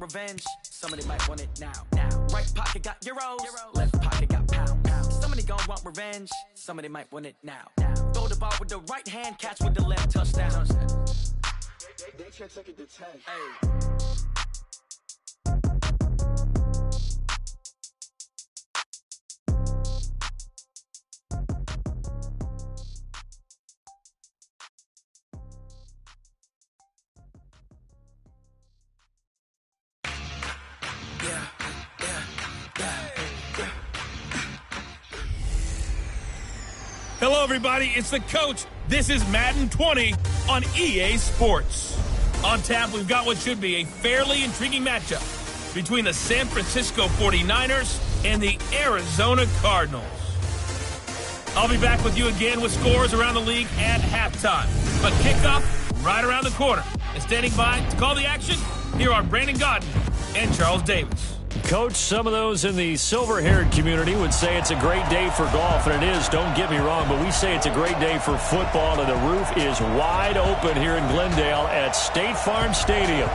revenge. Somebody might want it now. Right pocket got euros, left pocket got pound. Somebody gon' want revenge. Somebody might want it now. Throw the ball with the right hand, catch with the left, touchdown. They can't take it to 10. Hey. Hello, everybody. It's the coach. This is Madden 20 on EA Sports. On tap, we've got what should be a fairly intriguing matchup between the San Francisco 49ers and the Arizona Cardinals. I'll be back with you again with scores around the league at halftime. But kickoff right around the corner. And standing by to call the action, here are Brandon Godden and Charles Davis. Coach, some of those in the silver-haired community would say it's a great day for golf, and it is, don't get me wrong, but we say it's a great day for football, and the roof is wide open here in Glendale at State Farm Stadium.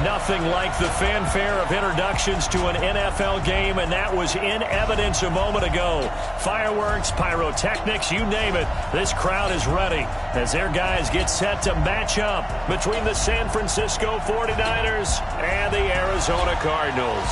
Nothing like the fanfare of introductions to an NFL game, and that was in evidence a moment ago. Fireworks, pyrotechnics, you name it, this crowd is ready as their guys get set to match up between the San Francisco 49ers and the Arizona Cardinals.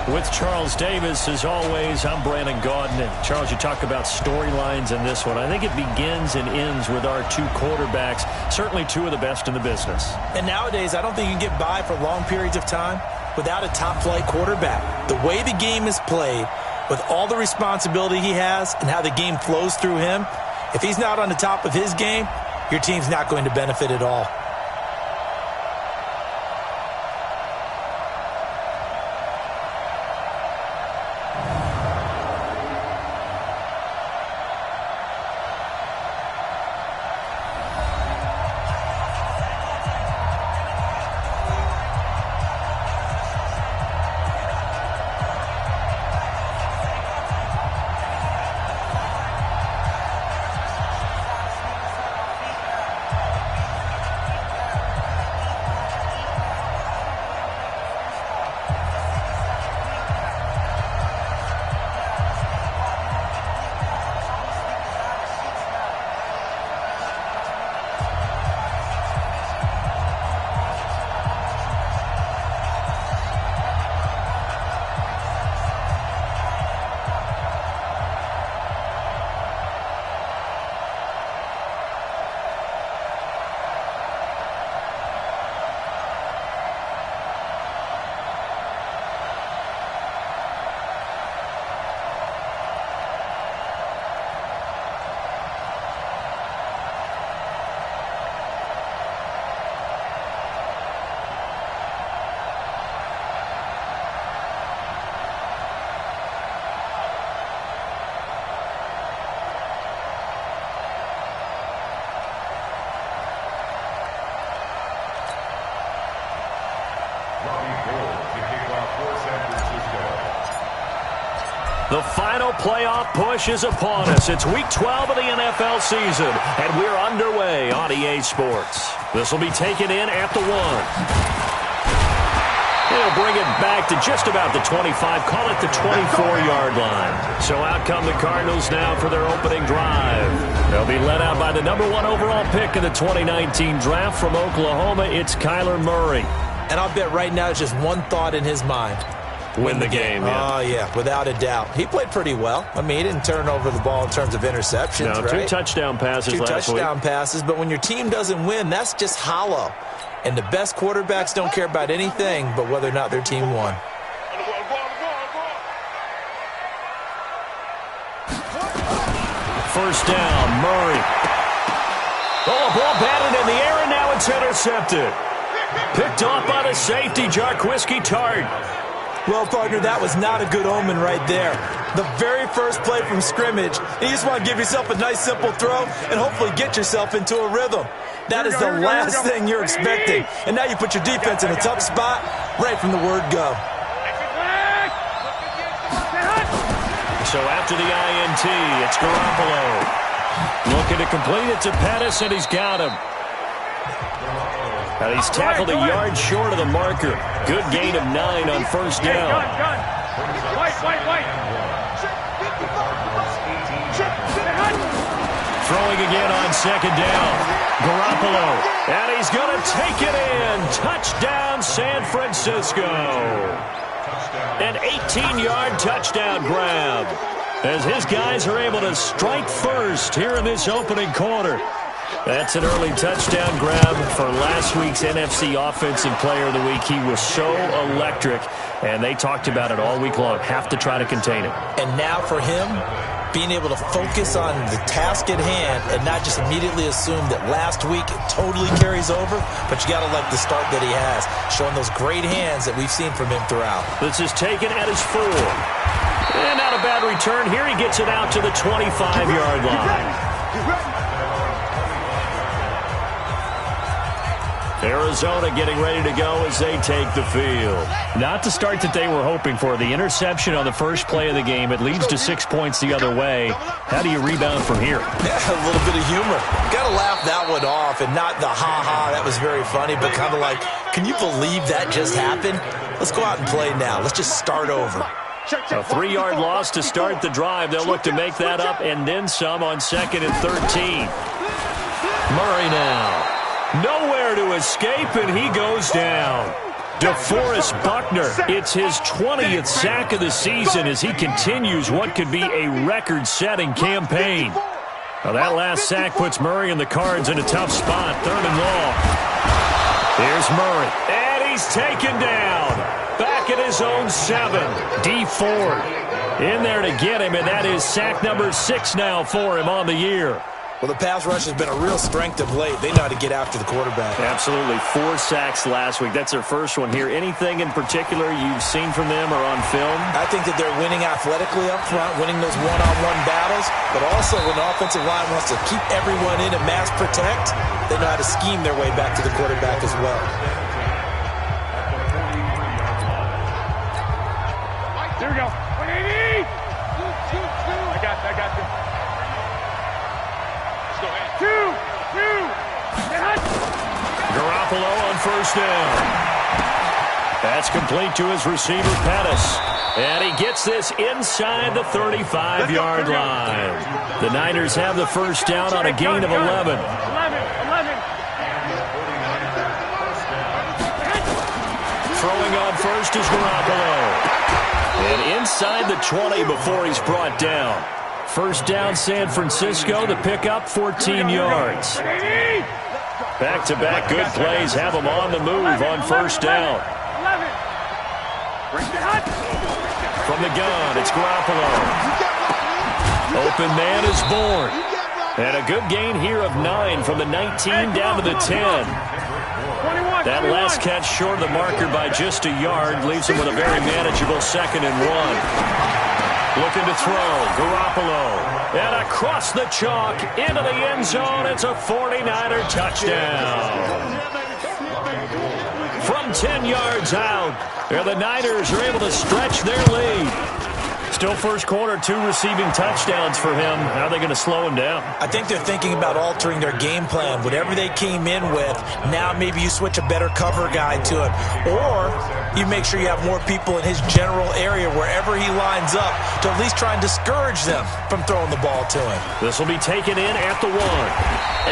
With Charles Davis, as always, I'm Brandon Godden. And Charles, you talk about storylines in this one. I think it begins and ends with our two quarterbacks, certainly two of the best in the business. And nowadays, I don't think you can get by for long periods of time without a top-flight quarterback. The way the game is played, with all the responsibility he has and how the game flows through him, if he's not on the top of his game, your team's not going to benefit at all. The final playoff push is upon us. It's Week 12 of the NFL season, and we're underway on EA Sports. This will be taken in at the 1. He'll bring it back to just about the 25, call it the 24-yard line. So out come the Cardinals now for their opening drive. They'll be led out by the number 1 overall pick in the 2019 draft from Oklahoma. It's Kyler Murray. And I'll bet right now it's just one thought in his mind. Win the game, yeah. Oh, yeah, without a doubt. He played pretty well. I mean, he didn't turn over the ball in terms of interceptions, no, right? 2 touchdown passes last week. 2 touchdown passes, but when your team doesn't win, that's just hollow. And the best quarterbacks don't care about anything but whether or not their team won. First down, Murray. Oh, ball batted in the air, and now it's intercepted. Picked off by the safety, Jarquiski Tart. Well, partner, that was not a good omen right there. The very first play from scrimmage, you just want to give yourself a nice, simple throw and hopefully get yourself into a rhythm. That is the last thing you're expecting. And now you put your defense in a tough spot right from the word go. So after the INT, it's Garoppolo. Looking to complete it to Pettis, and he's got him. And he's tackled a yard short of the marker. Good gain of 9 on first down. Throwing again on second down. Garoppolo. And he's going to take it in. Touchdown, San Francisco. An 18-yard touchdown grab, as his guys are able to strike first here in this opening quarter. That's an early touchdown grab for last week's NFC Offensive Player of the Week. He was so electric, and they talked about it all week long. Have to try to contain it. And now for him, being able to focus on the task at hand and not just immediately assume that last week it totally carries over, but you got to like the start that he has, showing those great hands that we've seen from him throughout. This is taken at his 4. And not a bad return here. He gets it out to the 25-yard line. Arizona getting ready to go as they take the field. Not the start that they were hoping for. The interception on the first play of the game. It leads to 6 points the other way. How do you rebound from here? Yeah, a little bit of humor. Got to laugh that one off, and not the ha-ha, that was very funny, but kind of like, can you believe that just happened? Let's go out and play now. Let's just start over. A 3-yard loss to start the drive. They'll look to make that up and then some on 2nd and 13. Murray now. Nowhere to escape, and he goes down. DeForest Buckner, it's his 20th sack of the season as he continues what could be a record-setting campaign. Now that last sack puts Murray and the Cards in a tough spot, 3rd and long. Here's Murray, and he's taken down. Back at his own 7. D Ford in there to get him, and that is sack number 6 now for him on the year. Well, the pass rush has been a real strength of late. They know how to get after the quarterback. Absolutely. 4 sacks last week. That's their first one here. Anything in particular you've seen from them or on film? I think that they're winning athletically up front, winning those one-on-one battles, but also when the offensive line wants to keep everyone in and mass protect, they know how to scheme their way back to the quarterback as well. Here we go. 180! I got you. Garoppolo on first down. That's complete to his receiver, Pettis. And he gets this inside the 35-yard line. The Niners have the first down on a gain of 11. Throwing on first is Garoppolo. And inside the 20 before he's brought down. First down, San Francisco. The pickup, 14 yards. Back-to-back good plays have him on the move on first down. From the gun, it's Garoppolo. Open man is born. And a good gain here of 9 from the 19 down to the 10. That last catch short of the marker by just a yard leaves him with a very manageable 2nd and 1. Looking to throw, Garoppolo. And across the chalk, into the end zone, it's a 49er touchdown. From 10 yards out, the Niners are able to stretch their lead. Still first quarter, 2 receiving touchdowns for him. How are they going to slow him down? I think they're thinking about altering their game plan. Whatever they came in with, now maybe you switch a better cover guy to him. Or you make sure you have more people in his general area wherever he lines up to at least try and discourage them from throwing the ball to him. This will be taken in at the 1.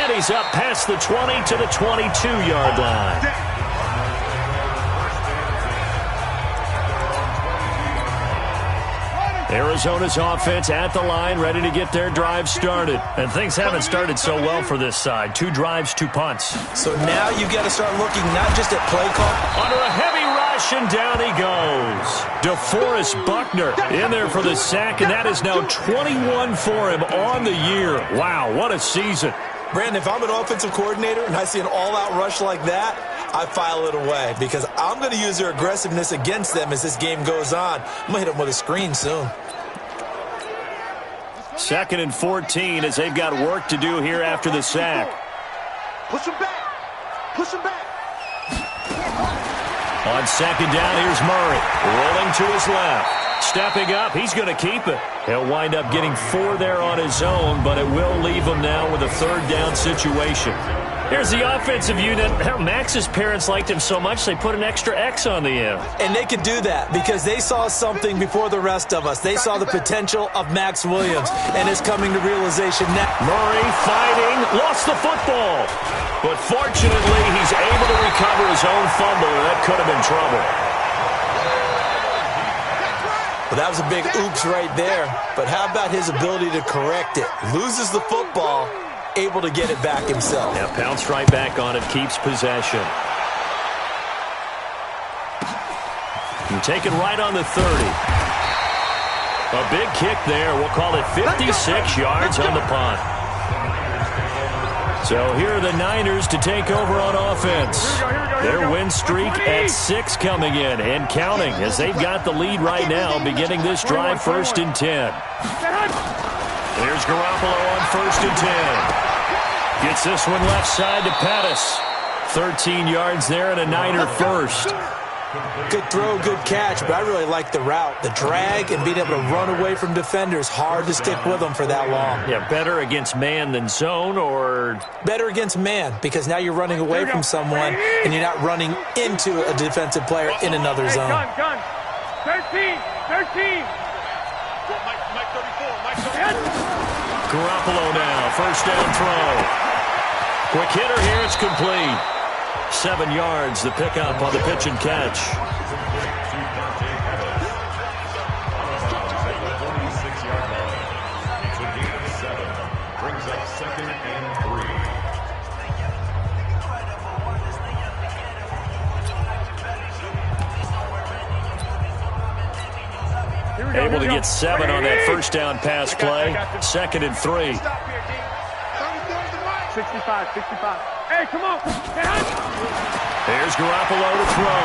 And he's up past the 20 to the 22-yard line. Arizona's offense at the line, ready to get their drive started. And things haven't started so well for this side. 2 drives, 2 punts. So now you've got to start looking not just at play call. Under a heavy rush, and down he goes. DeForest Buckner in there for the sack, and that is now 21 for him on the year. Wow, what a season. Brandon, if I'm an offensive coordinator and I see an all-out rush like that, I file it away because I'm going to use their aggressiveness against them as this game goes on. I'm going to hit them with a screen soon. 2nd and 14 as they've got work to do here after the sack. Push him back. Push him back. On 2nd down, here's Murray. Rolling to his left. Stepping up, he's going to keep it. He'll wind up getting 4 there on his own, but it will leave him now with a 3rd down situation. Here's the offensive unit. Max's parents liked him so much they put an extra X on the end. And they could do that because they saw something before the rest of us. They saw the potential of Max Williams, and it's coming to realization now. Murray fighting, lost the football. But fortunately, he's able to recover his own fumble, and that could have been trouble. Well, that was a big oops right there. But how about his ability to correct it? Loses the football, able to get it back himself. Yeah, pounced right back on it, keeps possession. You take it right on the 30. A big kick there. We'll call it 56 yards on the punt. So here are the Niners to take over on offense. Their win streak at 6 coming in and counting as they've got the lead right now beginning this drive 1st and 10. There's Garoppolo on 1st and 10. Gets this one left side to Pettis. 13 yards there and a Niner first. Good throw, good catch, but I really like the route. The drag and being able to run away from defenders, hard to stick with them for that long. Yeah, better against man than zone, or? Better against man, because now you're running away from someone and you're not running into a defensive player in another zone. Gun. 13. Garoppolo now, first down throw. Quick hitter here, it's complete. 7 yards, the pickup on the pitch and catch. Brings up 2nd and 3. Able to get 7 on that first down pass play. 2nd and 3. 65. Hey, come on. There's Garoppolo to throw.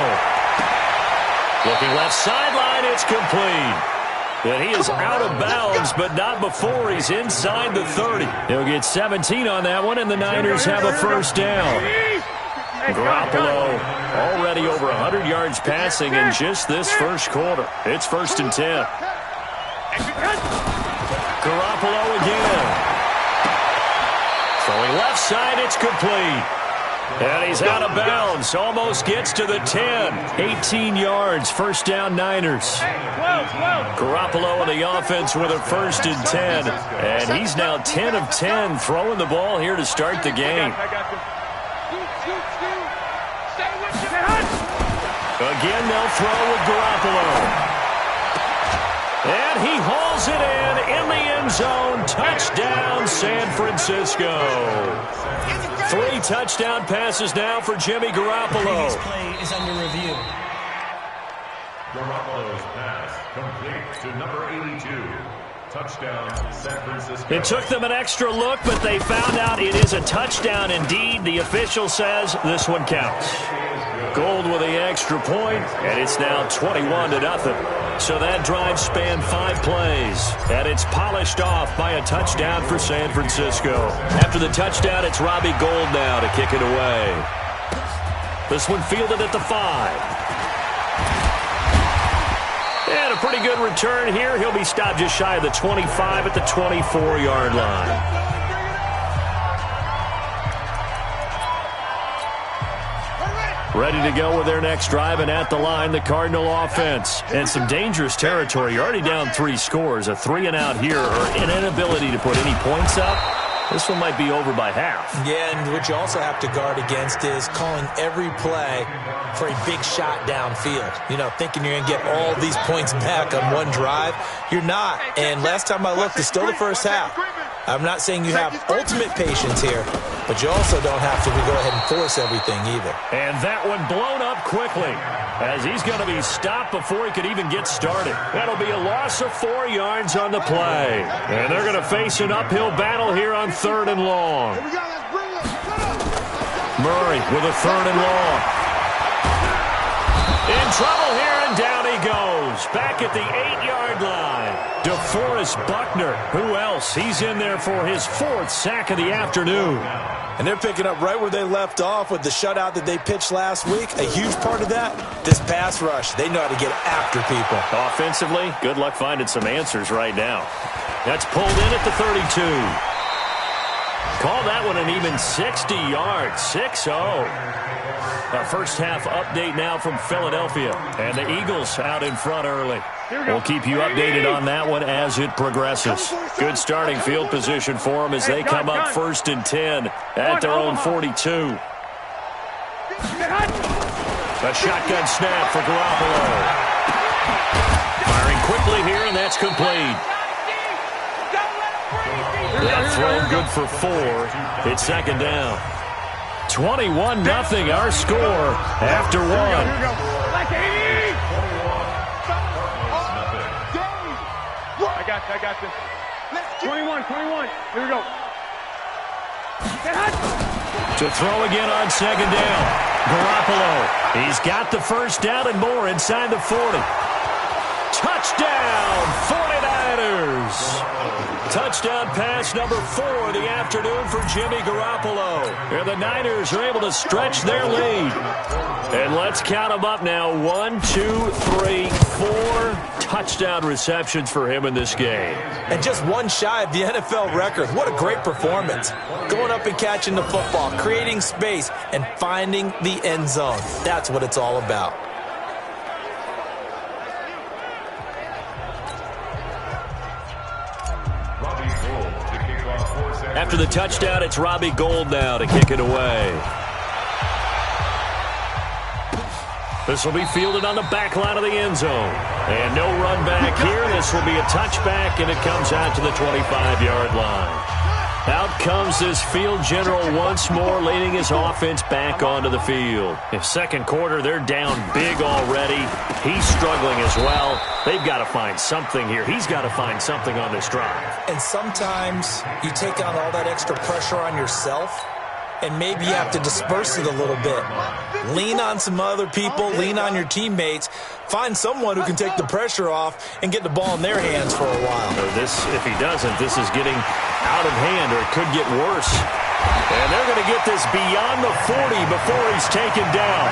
Looking left sideline, it's complete. And he is out of bounds, but not before he's inside the 30. He'll get 17 on that one, and the Niners have a first down. Garoppolo already over 100 yards passing in just this first quarter. It's 1st and 10. Garoppolo again. Throwing left side, it's complete. And he's out of bounds. Almost gets to the 10. 18 yards. First down, Niners. Garoppolo on the offense with a 1st and 10. And he's now 10 of 10 throwing the ball here to start the game. Again, they'll throw with Garoppolo. And he hauls it in the end zone. Touchdown, San Francisco. 3 touchdown passes now for Jimmy Garoppolo. This play is under review. Garoppolo's pass complete to number 82. Touchdown, San Francisco. It took them an extra look, but they found out it is a touchdown indeed. The official says this one counts. Gold with the extra point, and it's now 21-0. So that drive spanned 5 plays, and it's polished off by a touchdown for San Francisco. After the touchdown, it's Robbie Gould now to kick it away. This one fielded at the 5. And a pretty good return here. He'll be stopped just shy of the 25 at the 24-yard line. Ready to go with their next drive, and at the line, the Cardinal offense. And some dangerous territory. You're already down 3 scores. A 3-and-out here, or an inability to put any points up. This one might be over by half. Yeah, and what you also have to guard against is calling every play for a big shot downfield. You know, thinking you're going to get all these points back on one drive. You're not. And last time I looked, it's still the first half. I'm not saying you have ultimate patience here, but you also don't have to go ahead and force everything either. And that one blown up quickly as he's going to be stopped before he could even get started. That'll be a loss of 4 yards on the play. And they're going to face an uphill battle here on 3rd and long. Murray with a 3rd and long. In trouble here, and down he goes. Back at the 8-yard line. DeForest Buckner. Who else? He's in there for his 4th sack of the afternoon. And they're picking up right where they left off with the shutout that they pitched last week. A huge part of that, this pass rush. They know how to get after people. Offensively, good luck finding some answers right now. That's pulled in at the 32. Call that one an even 60 yards, 6-0. Our first half update now from Philadelphia. And the Eagles out in front early. We'll keep you updated on that one as it progresses. Good starting field position for them as they come up 1st and 10 at their own 42. A shotgun snap for Garoppolo. Firing quickly here, and that's complete. That throw good for 4. It's 2nd down. 21-0 our score after 1. I got this. 21. Here we go. To throw again on 2nd down. Garoppolo. He's got the 1st down and more inside the 40. Touchdown, 49ers. Touchdown pass number 4 of the afternoon for Jimmy Garoppolo. And the Niners are able to stretch their lead. And let's count them up now. 1, 2, 3, 4 touchdown receptions for him in this game. And just one shy of the NFL record. What a great performance. Going up and catching the football, creating space, and finding the end zone. That's what it's all about. After the touchdown, it's Robbie Gould now to kick it away. This will be fielded on the back line of the end zone. And no run back here. This will be a touchback, and it comes out to the 25-yard line. Out comes this field general once more, leading his offense back onto the field. In 2nd quarter, they're down big already. He's struggling as well. They've got to find something here. He's got to find something on this drive. And sometimes you take on all that extra pressure on yourself, and maybe you have to disperse it a little bit. Lean on some other people, lean on your teammates. Find someone who can take the pressure off and get the ball in their hands for a while. If he doesn't, this is getting out of hand, or it could get worse. And they're going to get this beyond the 40 before he's taken down.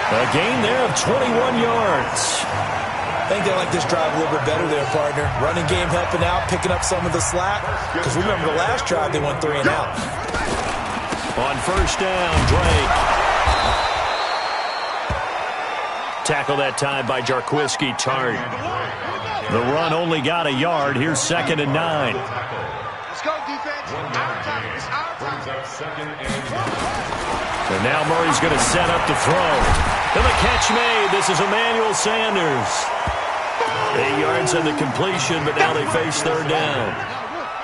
A gain there of 21 yards. I think they like this drive a little bit better there, partner. Running game helping out, picking up some of the slack. Because remember, the last drive they went 3 and out. On 1st down, Drake. Tackle that time by Jarquiski Tart. The run only got a yard. Here's 2nd and 9. Let's go, defense. Our time. It's our time. And now Murray's going to set up to throw. And the catch made. This is Emmanuel Sanders. 8 yards on the completion, but now they face 3rd down.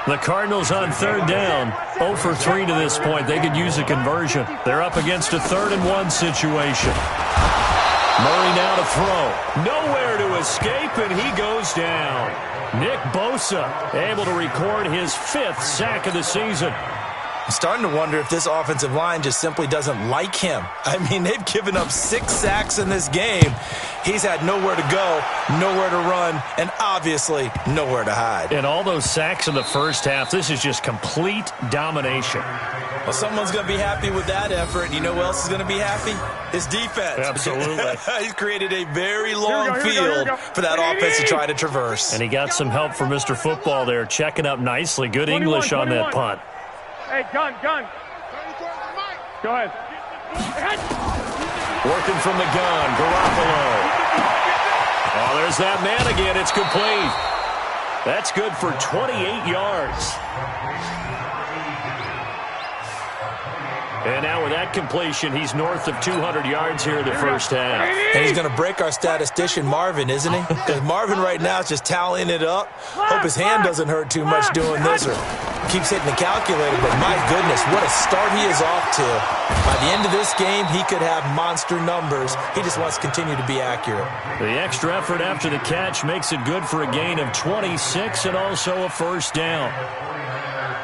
The Cardinals on 3rd down. 0 for 3 to this point. They could use a conversion. They're up against a 3rd and 1 situation. Murray now to throw. Nowhere to escape, and he goes down. Nick Bosa able to record his 5th sack of the season. I'm starting to wonder if this offensive line just simply doesn't like him. I mean, they've given up 6 sacks in this game. He's had nowhere to go, nowhere to run, and obviously nowhere to hide. And all those sacks in the first half, this is just complete domination. Well, someone's going to be happy with that effort. And you know who else is going to be happy? His defense. Absolutely. He's created a very long field for that offense to try to traverse. And he got some help from Mr. Football there, checking up nicely. Good English on that punt. Hey, gun. Go ahead. Working from the gun, Garoppolo. Oh, there's that man again. It's complete. That's good for 28 yards. And now with that completion, he's north of 200 yards here in the first half. And he's going to break our statistician, Marvin, isn't he? Because Marvin right now is just tallying it up. Hope his hand doesn't hurt too much doing this or keeps hitting the calculator. But my goodness, what a start he is off to. By the end of this game, he could have monster numbers. He just wants to continue to be accurate. The extra effort after the catch makes it good for a gain of 26 and also a 1st down.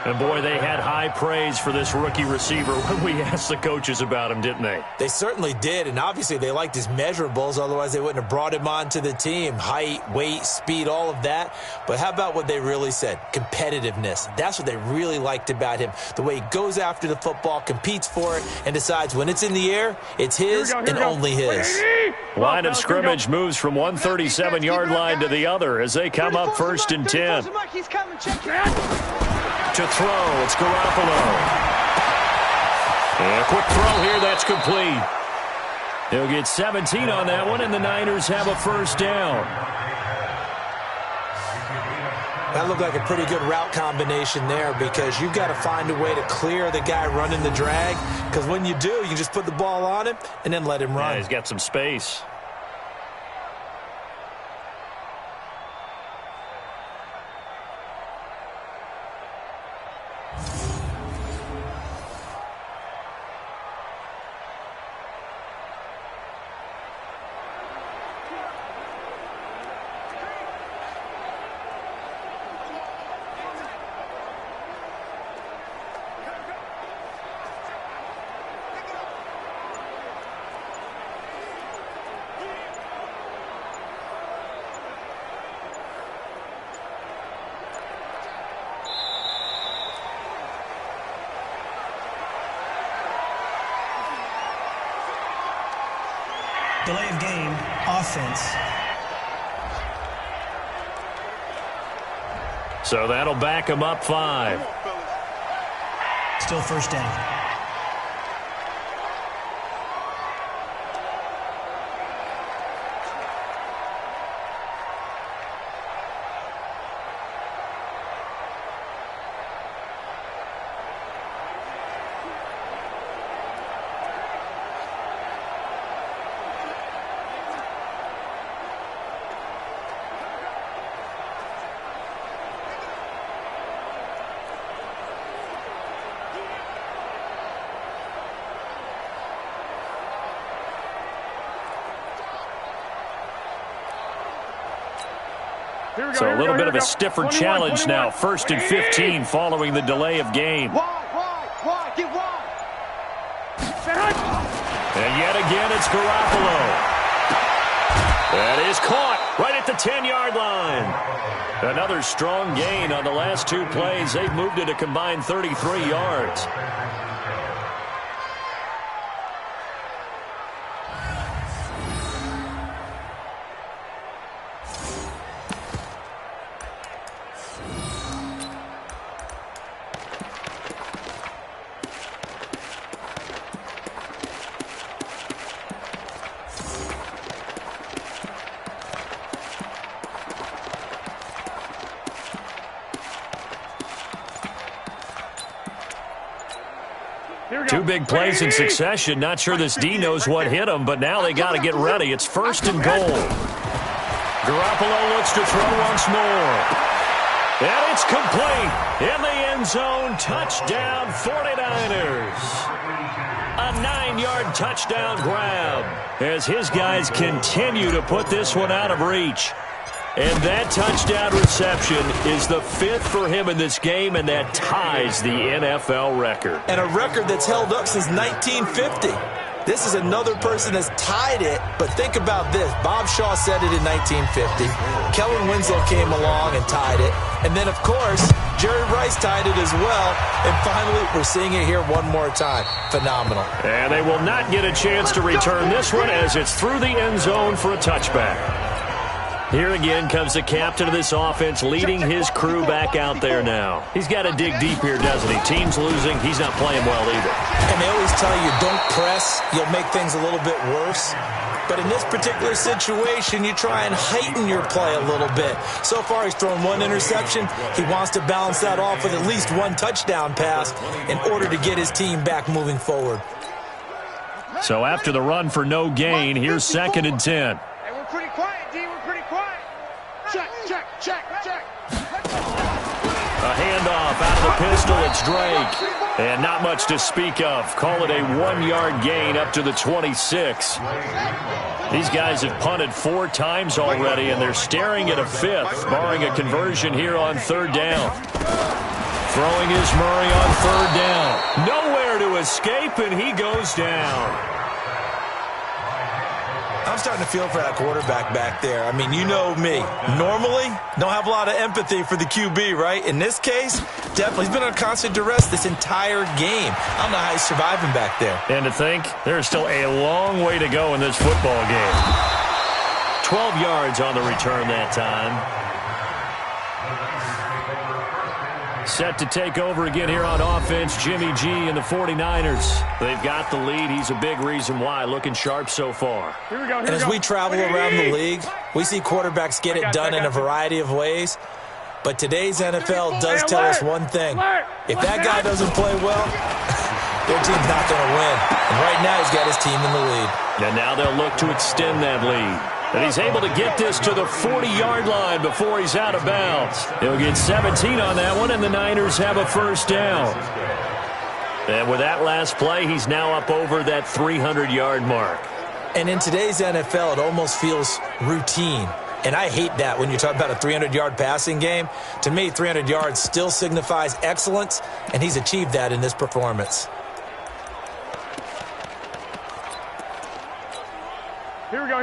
And, boy, they had high praise for this rookie receiver when we asked the coaches about him, didn't they? They certainly did, and obviously they liked his measurables. Otherwise, they wouldn't have brought him onto the team. Height, weight, speed, all of that. But how about what they really said? Competitiveness. That's what they really liked about him. The way he goes after the football, competes for it, and decides when it's in the air, it's his and only his. Line of scrimmage moves from 137-yard line to the other as they come up 1st and 10. to throw. It's Garoppolo. And a quick throw here. That's complete. He'll get 17 on that one, and the Niners have a first down. That looked like a pretty good route combination there because you've got to find a way to clear the guy running the drag, because when you do, you just put the ball on him and then let him run. Yeah, he's got some space. Delay of game, offense. So that'll back him up 5. Still first down. So a little bit of a stiffer challenge now. 1st and 15 following the delay of game. Wide, get wide. And yet again, it's Garoppolo. That is caught right at the 10-yard line. Another strong gain on the last 2 plays. They've moved it a combined 33 yards. Two big plays in succession. Not sure this D knows what hit him, but now they got to get ready. It's 1st and goal. Garoppolo looks to throw once more. And it's complete. In the end zone, touchdown 49ers. A 9-yard touchdown grab as his guys continue to put this one out of reach. And that touchdown reception is the 5th for him in this game, and that ties the NFL record. And a record that's held up since 1950. This is another person that's tied it, but think about this. Bob Shaw said it in 1950. Kellen Winslow came along and tied it. And then, of course, Jerry Rice tied it as well. And finally, we're seeing it here one more time. Phenomenal. And they will not get a chance to return this one as it's through the end zone for a touchback. Here again comes the captain of this offense leading his crew back out there now. He's got to dig deep here, doesn't he? Team's losing. He's not playing well either. And they always tell you, don't press. You'll make things a little bit worse. But in this particular situation, you try and heighten your play a little bit. So far, he's thrown 1 interception. He wants to balance that off with at least 1 touchdown pass in order to get his team back moving forward. So after the run for no gain, here's 2nd and 10. Hey, we're pretty quiet, D. We're pretty quiet. Check. A handoff out of the pistol. It's Drake. And not much to speak of. Call it a 1-yard gain up to the 26. These guys have punted 4 times already, and they're staring at a 5th, barring a conversion here on 3rd down. Throwing is Murray on 3rd down. Nowhere to escape, and he goes down. I'm starting to feel for that quarterback back there. I mean, you know me. Normally, don't have a lot of empathy for the QB, right? In this case, definitely. He's been on constant duress this entire game. I don't know how he's surviving back there. And to think, there's still a long way to go in this football game. 12 yards on the return that time. Set to take over again here on offense, Jimmy G and the 49ers. They've got the lead. He's a big reason why. Looking sharp so far. Here we go. And as we travel around the league, we see quarterbacks get it done in a variety of ways. But today's NFL does tell us one thing. If that guy doesn't play well, their team's not going to win. And right now he's got his team in the lead. And now they'll look to extend that lead. And he's able to get this to the 40-yard line before he's out of bounds. He'll get 17 on that one, and the Niners have a first down. And with that last play, he's now up over that 300-yard mark. And in today's NFL, it almost feels routine. And I hate that when you talk about a 300-yard passing game. To me, 300 yards still signifies excellence, and he's achieved that in this performance. Here we go.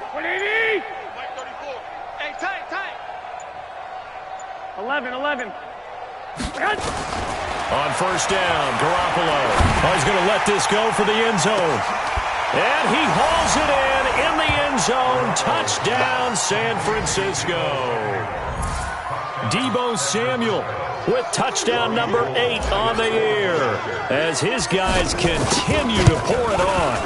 180! Hey, tight. 11. On first down, Garoppolo. Oh, he's going to let this go for the end zone. And he hauls it in the end zone. Touchdown, San Francisco. Deebo Samuel with touchdown number 8 on the year as his guys continue to pour it on.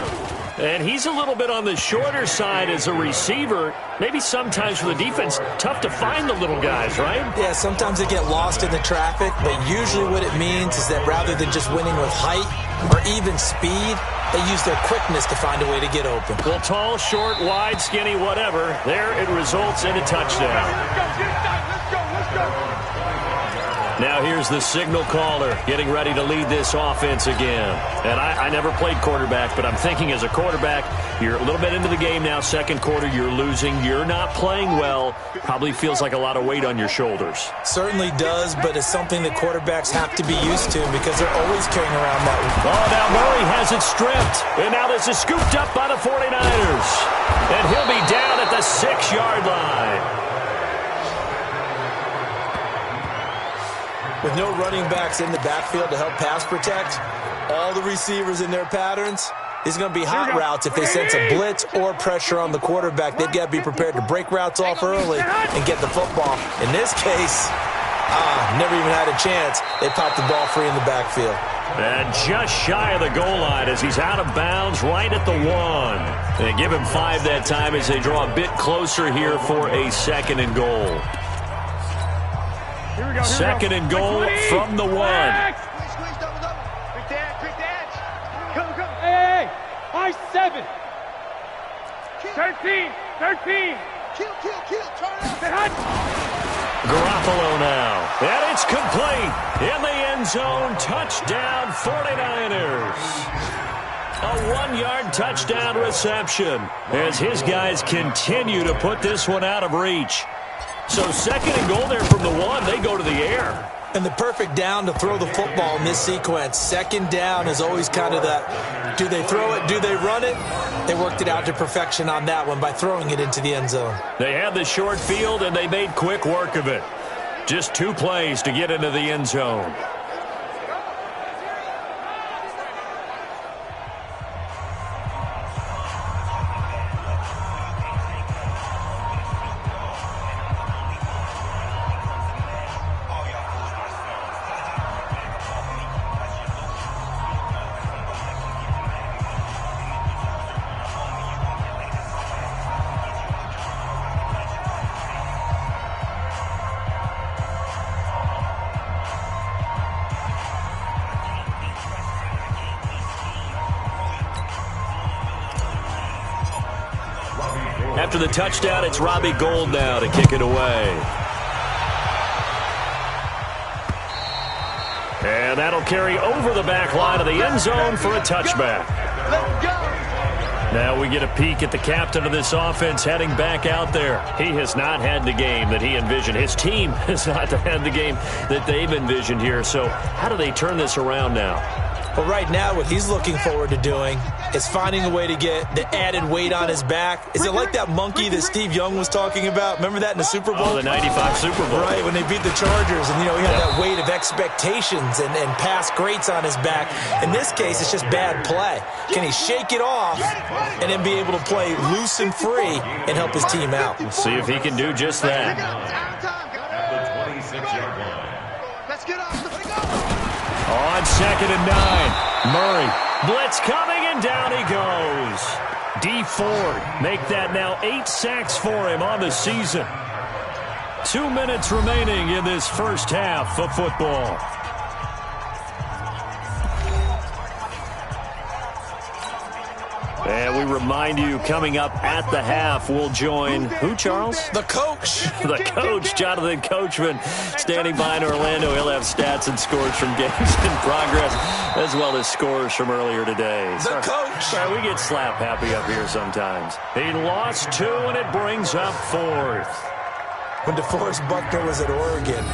And he's a little bit on the shorter side as a receiver. Maybe sometimes for the defense, tough to find the little guys, right? Yeah, sometimes they get lost in the traffic, but usually what it means is that rather than just winning with height or even speed, they use their quickness to find a way to get open. Well, tall, short, wide, skinny, whatever, there it results in a touchdown. Let's go. Now here's the signal caller getting ready to lead this offense again. And I never played quarterback, but I'm thinking as a quarterback, you're a little bit into the game now, second quarter, you're losing, you're not playing well, probably feels like a lot of weight on your shoulders. Certainly does, but it's something that quarterbacks have to be used to because they're always carrying around that. Oh, now Murray has it stripped. And now this is scooped up by the 49ers. And he'll be down at the 6-yard line. With no running backs in the backfield to help pass protect, all the receivers in their patterns, these are going to be hot routes if they sense a blitz or pressure on the quarterback. They've got to be prepared to break routes off early and get the football. In this case, never even had a chance. They popped the ball free in the backfield. And just shy of the goal line as he's out of bounds right at the 1. They give him 5 that time as they draw a bit closer here for a 2nd and goal. Here we go. Second and goal from the 1. Quick dance. Come. Hey. High 7. 13. Kill. Turn up. Garoppolo now. And it's complete. In the end zone. Touchdown 49ers. A 1-yard touchdown reception as his guys continue to put this one out of reach. So 2nd and goal there from the 1. They go to the air. And the perfect down to throw the football in this sequence. 2nd down is always kind of that, do they throw it, do they run it? They worked it out to perfection on that one by throwing it into the end zone. They had the short field, and they made quick work of it. Just 2 plays to get into the end zone. After the touchdown, it's Robbie Gould now to kick it away. And that'll carry over the back line of the end zone for a touchback. Let's go. Now we get a peek at the captain of this offense heading back out there. He has not had the game that he envisioned. His team has not had the game that they've envisioned here. So how do they turn this around now? But right now, what he's looking forward to doing is finding a way to get the added weight on his back. Is it like that monkey that Steve Young was talking about? Remember that in the Super Bowl? Oh, the 95 Super Bowl. Right, when they beat the Chargers. And, he had that weight of expectations and past greats on his back. In this case, it's just bad play. Can he shake it off and then be able to play loose and free and help his team out? We'll see if he can do just that. At the 26-yard line, On 2nd and 9. Murray. Blitz coming, and down he goes. D Ford make that now 8 sacks for him on the season. 2 minutes remaining in this first half of football. And we remind you, coming up at the half, we'll join who, Charles? The coach. The coach, Jonathan Coachman, standing by in Orlando. He'll have stats and scores from games in progress, as well as scores from earlier today. The coach. Sorry, we get slap happy up here sometimes. He lost 2, and it brings up 4th. When DeForest Buckner was at Oregon,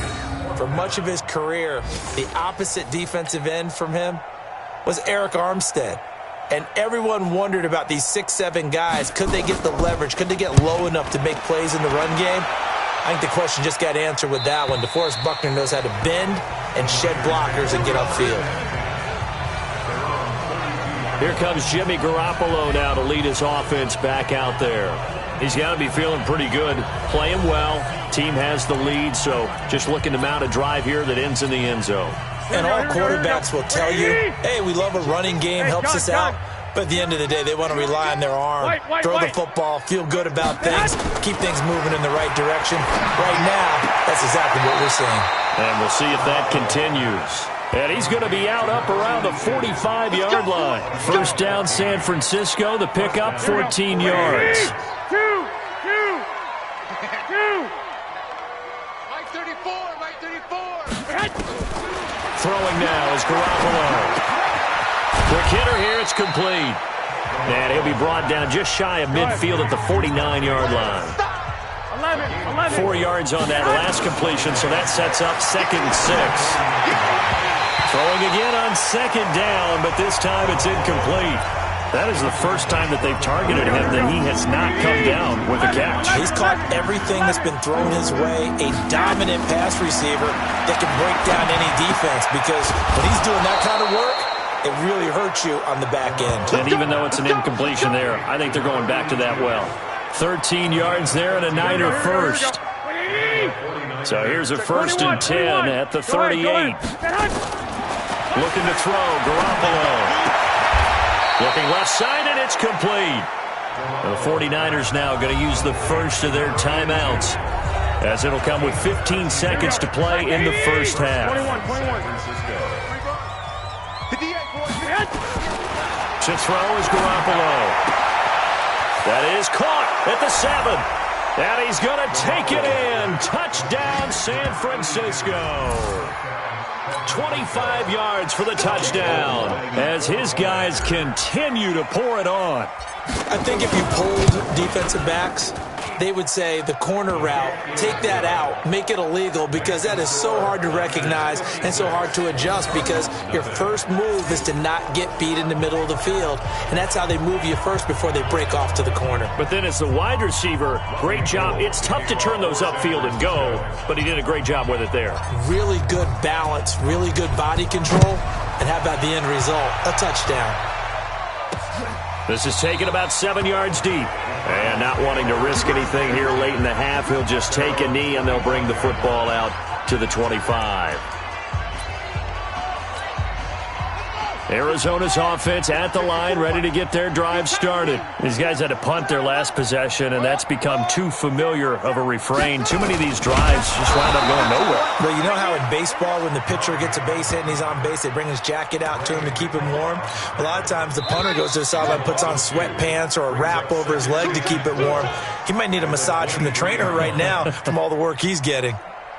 for much of his career, the opposite defensive end from him was Eric Armstead. And everyone wondered about these 6'7" guys. Could they get the leverage? Could they get low enough to make plays in the run game? I think the question just got answered with that one. DeForest Buckner knows how to bend and shed blockers and get upfield. Here comes Jimmy Garoppolo now to lead his offense back out there. He's got to be feeling pretty good, playing well. Team has the lead, so just looking to mount a drive here that ends in the end zone. And all quarterbacks will tell you, hey, we love a running game, helps us out. But at the end of the day, they want to rely on their arm, throw the football, feel good about things, keep things moving in the right direction. Right now, that's exactly what we're seeing. And we'll see if that continues. And he's going to be out up around the 45-yard line. First down, San Francisco. The pickup, 14 yards. Mike 34. Throwing now is Garoppolo. Quick hitter here, it's complete. And he'll be brought down just shy of midfield at the 49-yard line. 4 yards on that last completion, so that sets up 2nd and 6. Throwing again on 2nd down, but this time it's incomplete. That is the first time that they've targeted him that he has not come down with a catch. He's caught everything that's been thrown his way. A dominant pass receiver that can break down any defense, because when he's doing that kind of work, it really hurts you on the back end. And even though it's an incompletion there, I think they're going back to that well. 13 yards there and a Niner first. So here's a 1st and 10 at the 38. Looking to throw, Garoppolo. Looking left side, and it's complete. The 49ers now going to use the first of their timeouts, as it'll come with 15 seconds to play in the first half. To throw is Garoppolo. That is caught at the 7. And he's going to take it in. Touchdown, San Francisco. 25 yards for the touchdown as his guys continue to pour it on. I think if you polled defensive backs, they would say the corner route, take that out, make it illegal, because that is so hard to recognize and so hard to adjust, because your first move is to not get beat in the middle of the field, and that's how they move you first before they break off to the corner. But then as the wide receiver, great job. It's tough to turn those upfield and go, but he did a great job with it there. Really good balance, really good body control, and how about the end result? A touchdown. This is taken about 7 yards deep. And not wanting to risk anything here late in the half, he'll just take a knee, and they'll bring the football out to the 25. Arizona's offense at the line, ready to get their drive started. These guys had to punt their last possession, and that's become too familiar of a refrain. Too many of these drives just wind up going nowhere. But you know how in baseball, when the pitcher gets a base hit and he's on base, they bring his jacket out to him to keep him warm? A lot of times the punter goes to the sideline, puts on sweatpants or a wrap over his leg to keep it warm. He might need a massage from the trainer right now from all the work he's getting.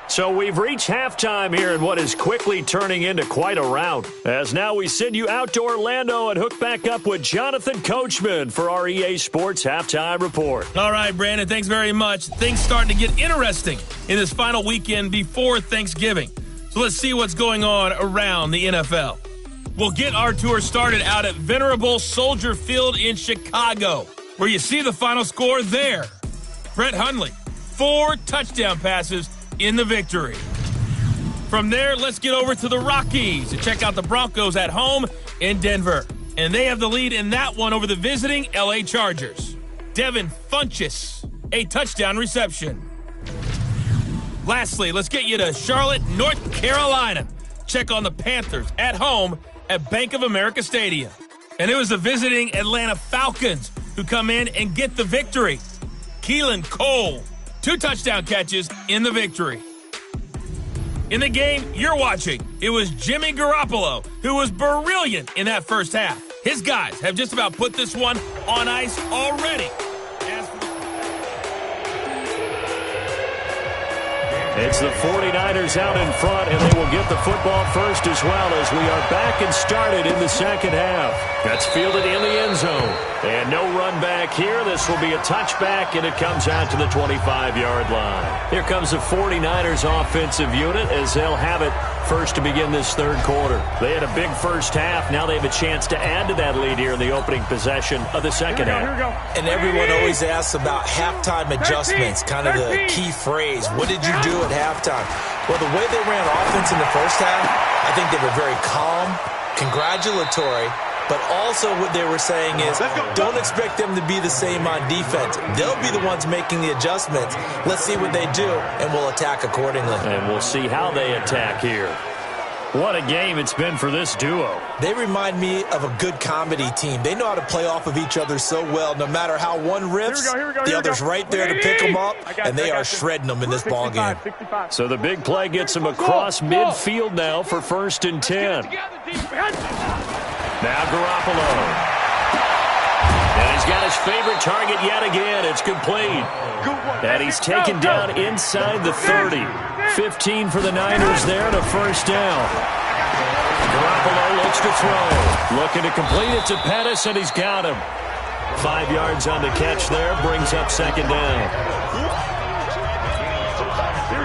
So we've reached halftime here in what is quickly turning into quite a rout. As now we send you out to Orlando and hook back up with Jonathan Coachman for our EA Sports Halftime Report. All right, Brandon, thanks very much. Things starting to get interesting in this final weekend before Thanksgiving. So let's see what's going on around the NFL. We'll get our tour started out at venerable Soldier Field in Chicago, where you see the final score there. Brett Hundley, 4 touchdown passes in the victory. From there, let's get over to the Rockies to check out the Broncos at home in Denver. And they have the lead in that one over the visiting LA Chargers. Devin Funchess, a touchdown reception. Lastly, let's get you to Charlotte, North Carolina. check on the Panthers at home at Bank of America Stadium. And it was the visiting Atlanta Falcons who come in and get the victory. Keelan Cole, 2 touchdown catches in the victory. In the game you're watching, it was Jimmy Garoppolo who was brilliant in that first half. His guys have just about put this one on ice already. It's the 49ers out in front, and they will get the football first as well as we are back and started in the second half. That's fielded in the end zone. And no run back here. This will be a touchback, and it comes out to the 25-yard line. Here comes the 49ers offensive unit as they'll have it first to begin this third quarter. They had a big first half. Now they have a chance to add to that lead here in the opening possession of the second half. And everyone always asks about halftime adjustments, kind of the key phrase. What did you do at halftime? Well, the way they ran offense in the first half, I think they were very calm, congratulatory, but also what they were saying is don't expect them to be the same on defense. They'll be the ones making the adjustments. Let's see what they do, and we'll attack accordingly. And we'll see how they attack here. What a game it's been for this duo. They remind me of a good comedy team. They know how to play off of each other so well. No matter how one riffs, the other's right there to pick them up, and they are shredding them in this ballgame. So the big play gets them across midfield now for 1st and 10. Now Garoppolo. And he's got his favorite target yet again. It's complete. And he's taken down inside the 30. 15 for the Niners there and a first down. Garoppolo looks to throw. Looking to complete it to Pettis, and he's got him. 5 yards on the catch there. Brings up second down.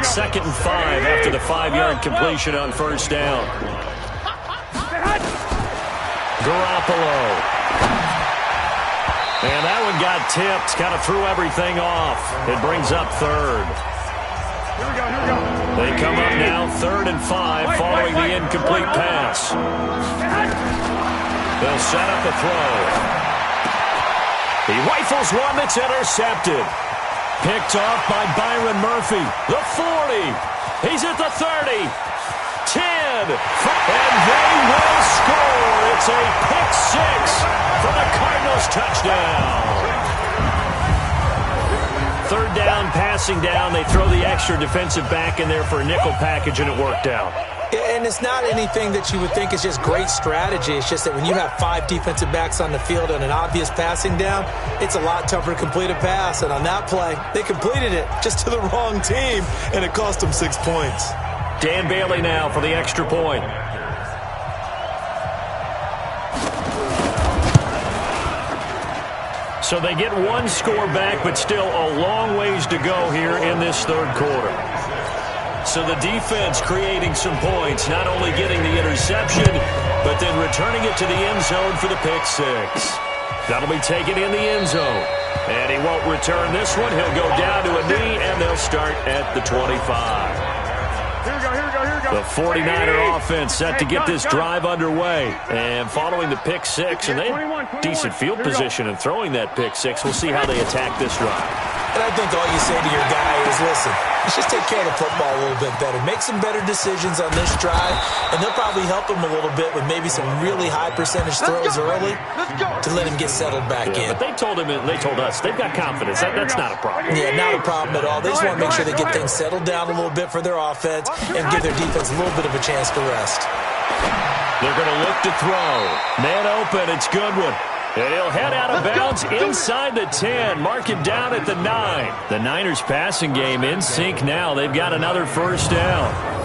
2nd and 5 after the 5-yard completion on first down. Garoppolo. And that one got tipped. Kind of threw everything off. It brings up third. They come up now 3rd and 5 following the incomplete pass. They'll set up a throw. He rifles one that's intercepted. Picked off by Byron Murphy. The 40. He's at the 30. 10. And they will score. It's a pick 6 for the Cardinals touchdown. 3rd down, passing down. They throw the extra defensive back in there for a nickel package, and it worked out. And it's not anything that you would think is just great strategy. It's just that when you have 5 defensive backs on the field and an obvious passing down, it's a lot tougher to complete a pass. And on that play, they completed it just to the wrong team, and it cost them 6 points. Dan Bailey now for the extra point. So they get 1 score back, but still a long ways to go here in this third quarter. So the defense creating some points, not only getting the interception, but then returning it to the end zone for the pick 6. That'll be taken in the end zone. And he won't return this one. He'll go down to a knee, and they'll start at the 25. The 49er offense set to get this drive underway. And following the pick 6, and they have decent field position in throwing that pick 6. We'll see how they attack this drive. And I think all you say to your guy is, listen, let's just take care of the football a little bit better. Make some better decisions on this drive, and they'll probably help him a little bit with maybe some really high percentage throws early to let him get settled back in. But they told us, they've got confidence. That's not a problem. Yeah, not a problem at all. They just want to make sure they get things settled down a little bit for their offense and give their defense a little bit of a chance to rest. They're going to look to throw. Man open, it's Goodwin. And he'll head out of bounds inside the 10. Mark him down at the 9. The Niners passing game in sync now. They've got another first down.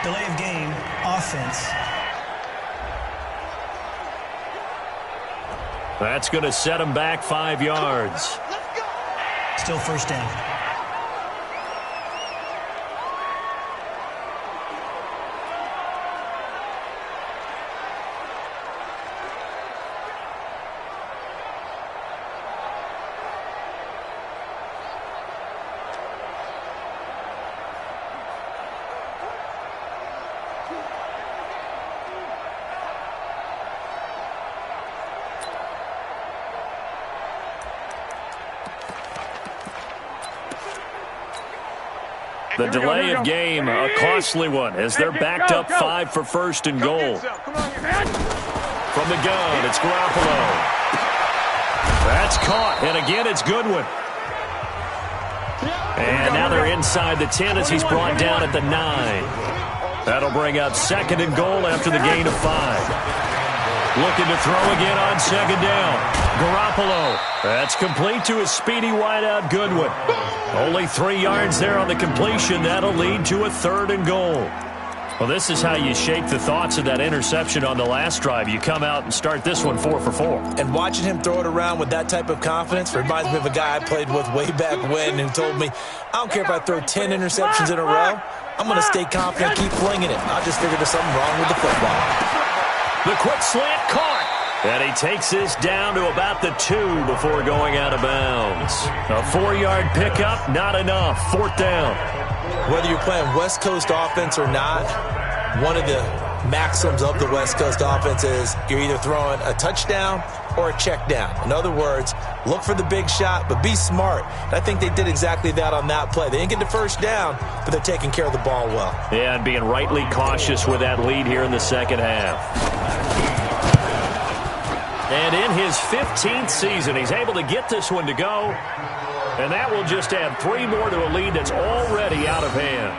Delay of game, offense. That's going to set him back 5 yards. Still first down. The delay of game, a costly one, as they're backed up 5 for first and goal. From the gun, it's Garoppolo. That's caught, and again, it's Goodwin. And now they're inside the 10 as he's brought down at the 9. That'll bring up second and goal after the gain of 5. Looking to throw again on second down. Garoppolo. That's complete to his speedy wideout, Goodwin. Only 3 yards there on the completion. That'll lead to a third and goal. Well, this is how you shake the thoughts of that interception on the last drive. You come out and start this one 4 for 4. And watching him throw it around with that type of confidence reminds me of a guy I played with way back when who told me, I don't care if I throw 10 interceptions in a row. I'm going to stay confident, keep flinging it. I just figured there's something wrong with the football. The quick slant caught. And he takes this down to about the 2 before going out of bounds. A 4-yard pickup, not enough. 4th down. Whether you're playing West Coast offense or not, one of the maxims of the West Coast offense is you're either throwing a touchdown or a check down. In other words, look for the big shot, but be smart. And I think they did exactly that on that play. They didn't get the first down, but they're taking care of the ball well. Yeah, and being rightly cautious with that lead here in the second half. And in his 15th season, he's able to get this one to go. And that will just add 3 more to a lead that's already out of hand.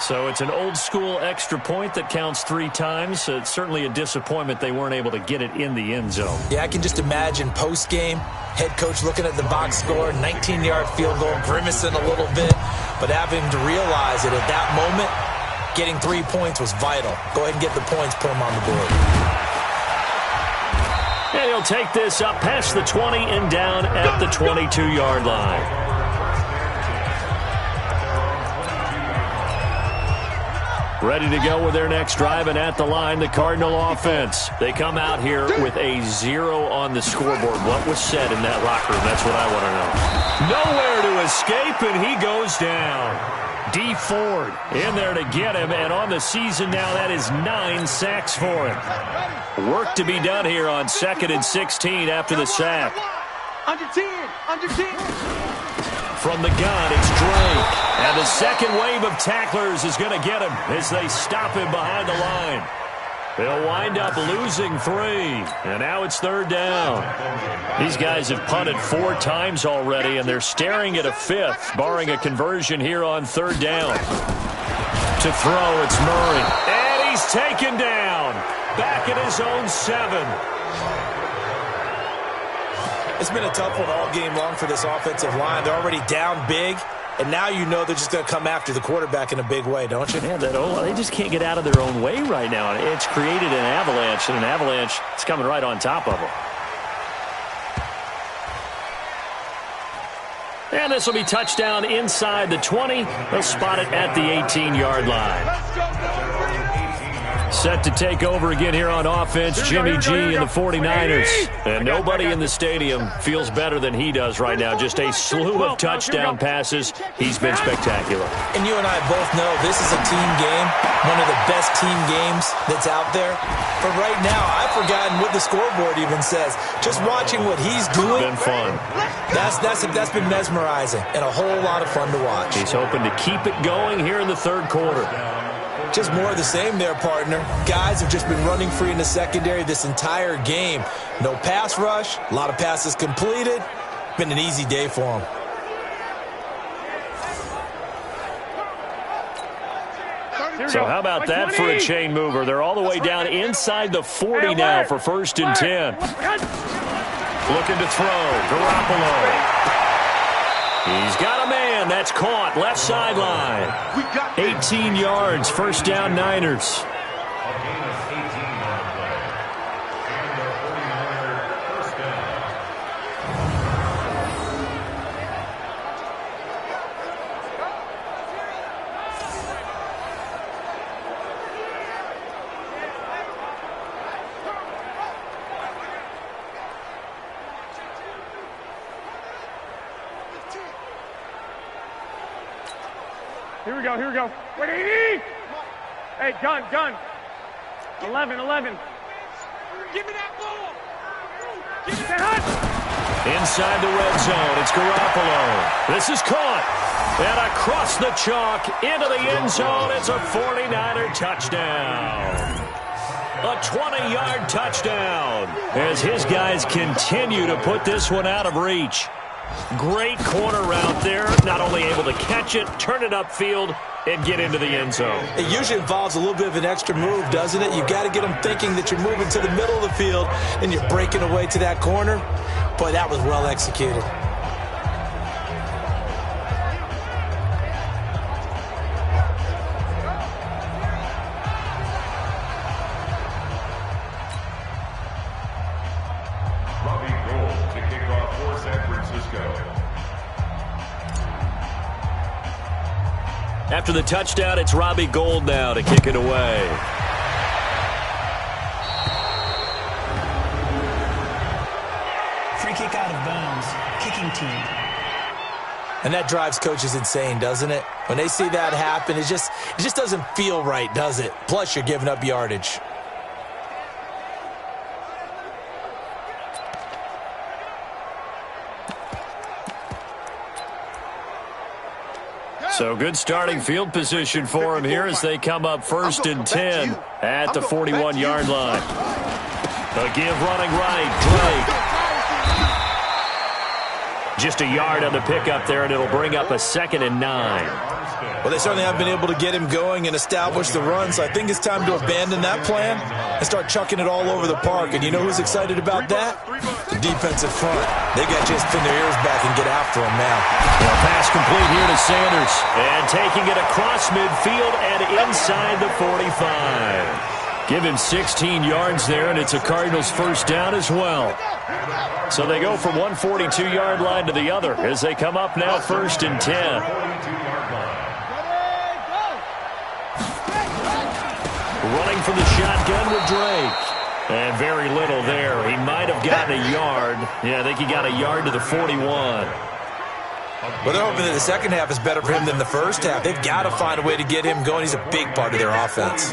So it's an old-school extra point that counts 3 times. It's certainly a disappointment they weren't able to get it in the end zone. Yeah, I can just imagine post-game, head coach looking at the box score, 19-yard field goal, grimacing a little bit, but having to realize that at that moment, getting 3 points was vital. Go ahead and get the points, put them on the board. And he'll take this up past the 20 and down at the 22-yard line. Ready to go with their next drive, and at the line, the Cardinal offense. They come out here with a 0 on the scoreboard. What was said in that locker room? That's what I want to know. Nowhere to escape, and he goes down. D. Ford in there to get him, and on the season now, that is 9 sacks for him. Work to be done here on 2nd and 16 after the sack. Under 10. From the gun, it's Drake. And the second wave of tacklers is going to get him as they stop him behind the line. They'll wind up losing 3. And now it's 3rd down. These guys have punted 4 times already, and they're staring at a 5th, barring a conversion here on 3rd down. To throw, it's Murray. And he's taken down. Back at his own 7. It's been a tough one all game long for this offensive line. They're already down big, and now you know they're just going to come after the quarterback in a big way, don't you? Yeah, they just can't get out of their own way right now. It's created an avalanche, and an avalanche is coming right on top of them. And this will be touchdown inside the 20. They'll spot it at the 18-yard line. Set to take over again here on offense, Jimmy G and the 49ers. And nobody in the stadium feels better than he does right now. Just a slew of touchdown passes. He's been spectacular. And you and I both know this is a team game, one of the best team games that's out there. But right now, I've forgotten what the scoreboard even says. Just watching what he's doing. It's been fun. That's been mesmerizing and a whole lot of fun to watch. He's hoping to keep it going here in the 3rd quarter. Just more of the same there, partner. Guys have just been running free in the secondary this entire game. No pass rush, a lot of passes completed. Been an easy day for them. So how about that for a chain mover? They're all the way down inside the 40 now for 1st and 10. Looking to throw. Garoppolo. He's got a man. That's caught. Left sideline. 18 yards. 1st down, Niners. Here we go. Wait, hey, gun. 11. Give me that ball. Give me that hunt. Inside the red zone, it's Garoppolo. This is caught. And across the chalk, into the end zone, it's a 49er touchdown. A 20-yard touchdown as his guys continue to put this one out of reach. Great corner route there. Not only able to catch it, turn it upfield, and get into the end zone. It usually involves a little bit of an extra move, doesn't it? You've got to get them thinking that you're moving to the middle of the field and you're breaking away to that corner. Boy, that was well executed. After the touchdown, it's Robbie Gould now to kick it away. Free kick out of bounds. Kicking team. And that drives coaches insane, doesn't it? When they see that happen, it just doesn't feel right, does it? Plus, you're giving up yardage. So good starting field position for him here as they come up 1st and 10 at the 41-yard line. A give running right, Drake. Just a yard on the pickup there, and it'll bring up a 2nd and 9. Well, they certainly have been able to get him going and establish the run, so I think it's time to abandon that plan and start chucking it all over the park. And you know who's excited about that? The defensive front. They got to just pin their ears back and get after him now. Well, pass complete here to Sanders. And taking it across midfield and inside the 45. Give him 16 yards there, and it's a Cardinals first down as well. So they go from one 42-yard line to the other as they come up now 1st and 10. Running from the shotgun with Drake. And very little there. He might have gotten a yard. Yeah, I think he got a yard to the 41. Well, they're hoping that the second half is better for him than the first half. They've got to find a way to get him going. He's a big part of their offense.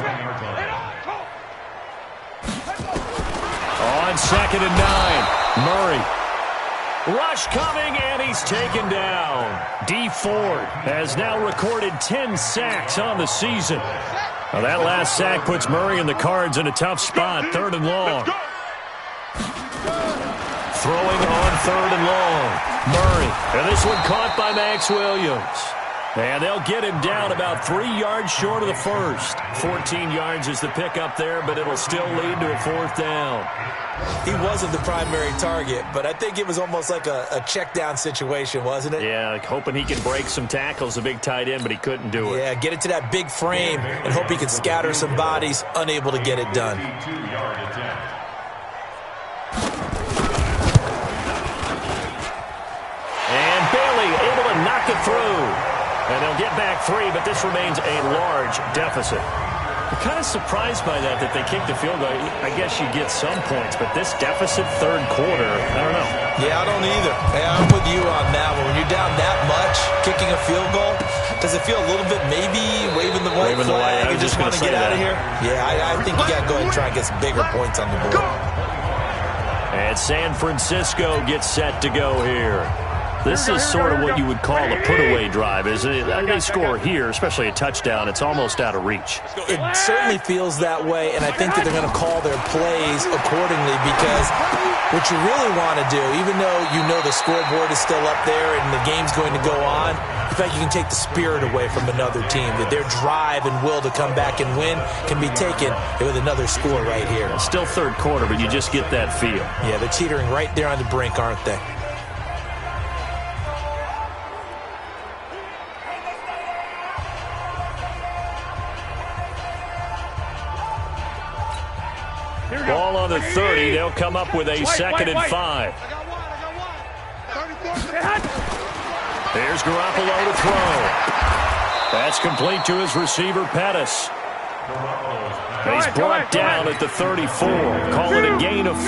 On 2nd and 9, Murray. Rush coming, and he's taken down. D. Ford has now recorded 10 sacks on the season. Well, that last sack puts Murray and the Cards in a tough spot, 3rd and long. Throwing on 3rd and long. Murray, and this one caught by Max Williams. And they'll get him down about 3 yards short of the first. 14 yards is the pickup there, but it'll still lead to a 4th down. He wasn't the primary target, but I think it was almost like a check down situation, wasn't it? Yeah, like hoping he can break some tackles, a big tight end, but he couldn't do it. Yeah, get it to that big frame and hope he can scatter some bodies, unable to get it done. And Bailey able to knock it through. And they'll get back 3, but this remains a large deficit. I'm kind of surprised by that they kicked the field goal. I guess you get some points, but this deficit 3rd quarter, I don't know. Yeah, I don't either. Yeah, I'm with you on that one. When you're down that much, kicking a field goal, does it feel a little bit maybe waving the white flag and just want to get out of here? Yeah, I think you got to go ahead and try and get some bigger points on the board. And San Francisco gets set to go here. This is sort of what you would call a put-away drive, isn't it? They score here, especially a touchdown. It's almost out of reach. It certainly feels that way, and I think that they're going to call their plays accordingly because what you really want to do, even though you know the scoreboard is still up there and the game's going to go on, in fact, you can take the spirit away from another team, that their drive and will to come back and win can be taken with another score right here. Still 3rd quarter, but you just get that feel. Yeah, they're teetering right there on the brink, aren't they? Ball on the 30. They'll come up with a 2nd and 5. There's Garoppolo to throw. That's complete to his receiver, Pettis. He's brought down at the 34. Call it a gain of 4.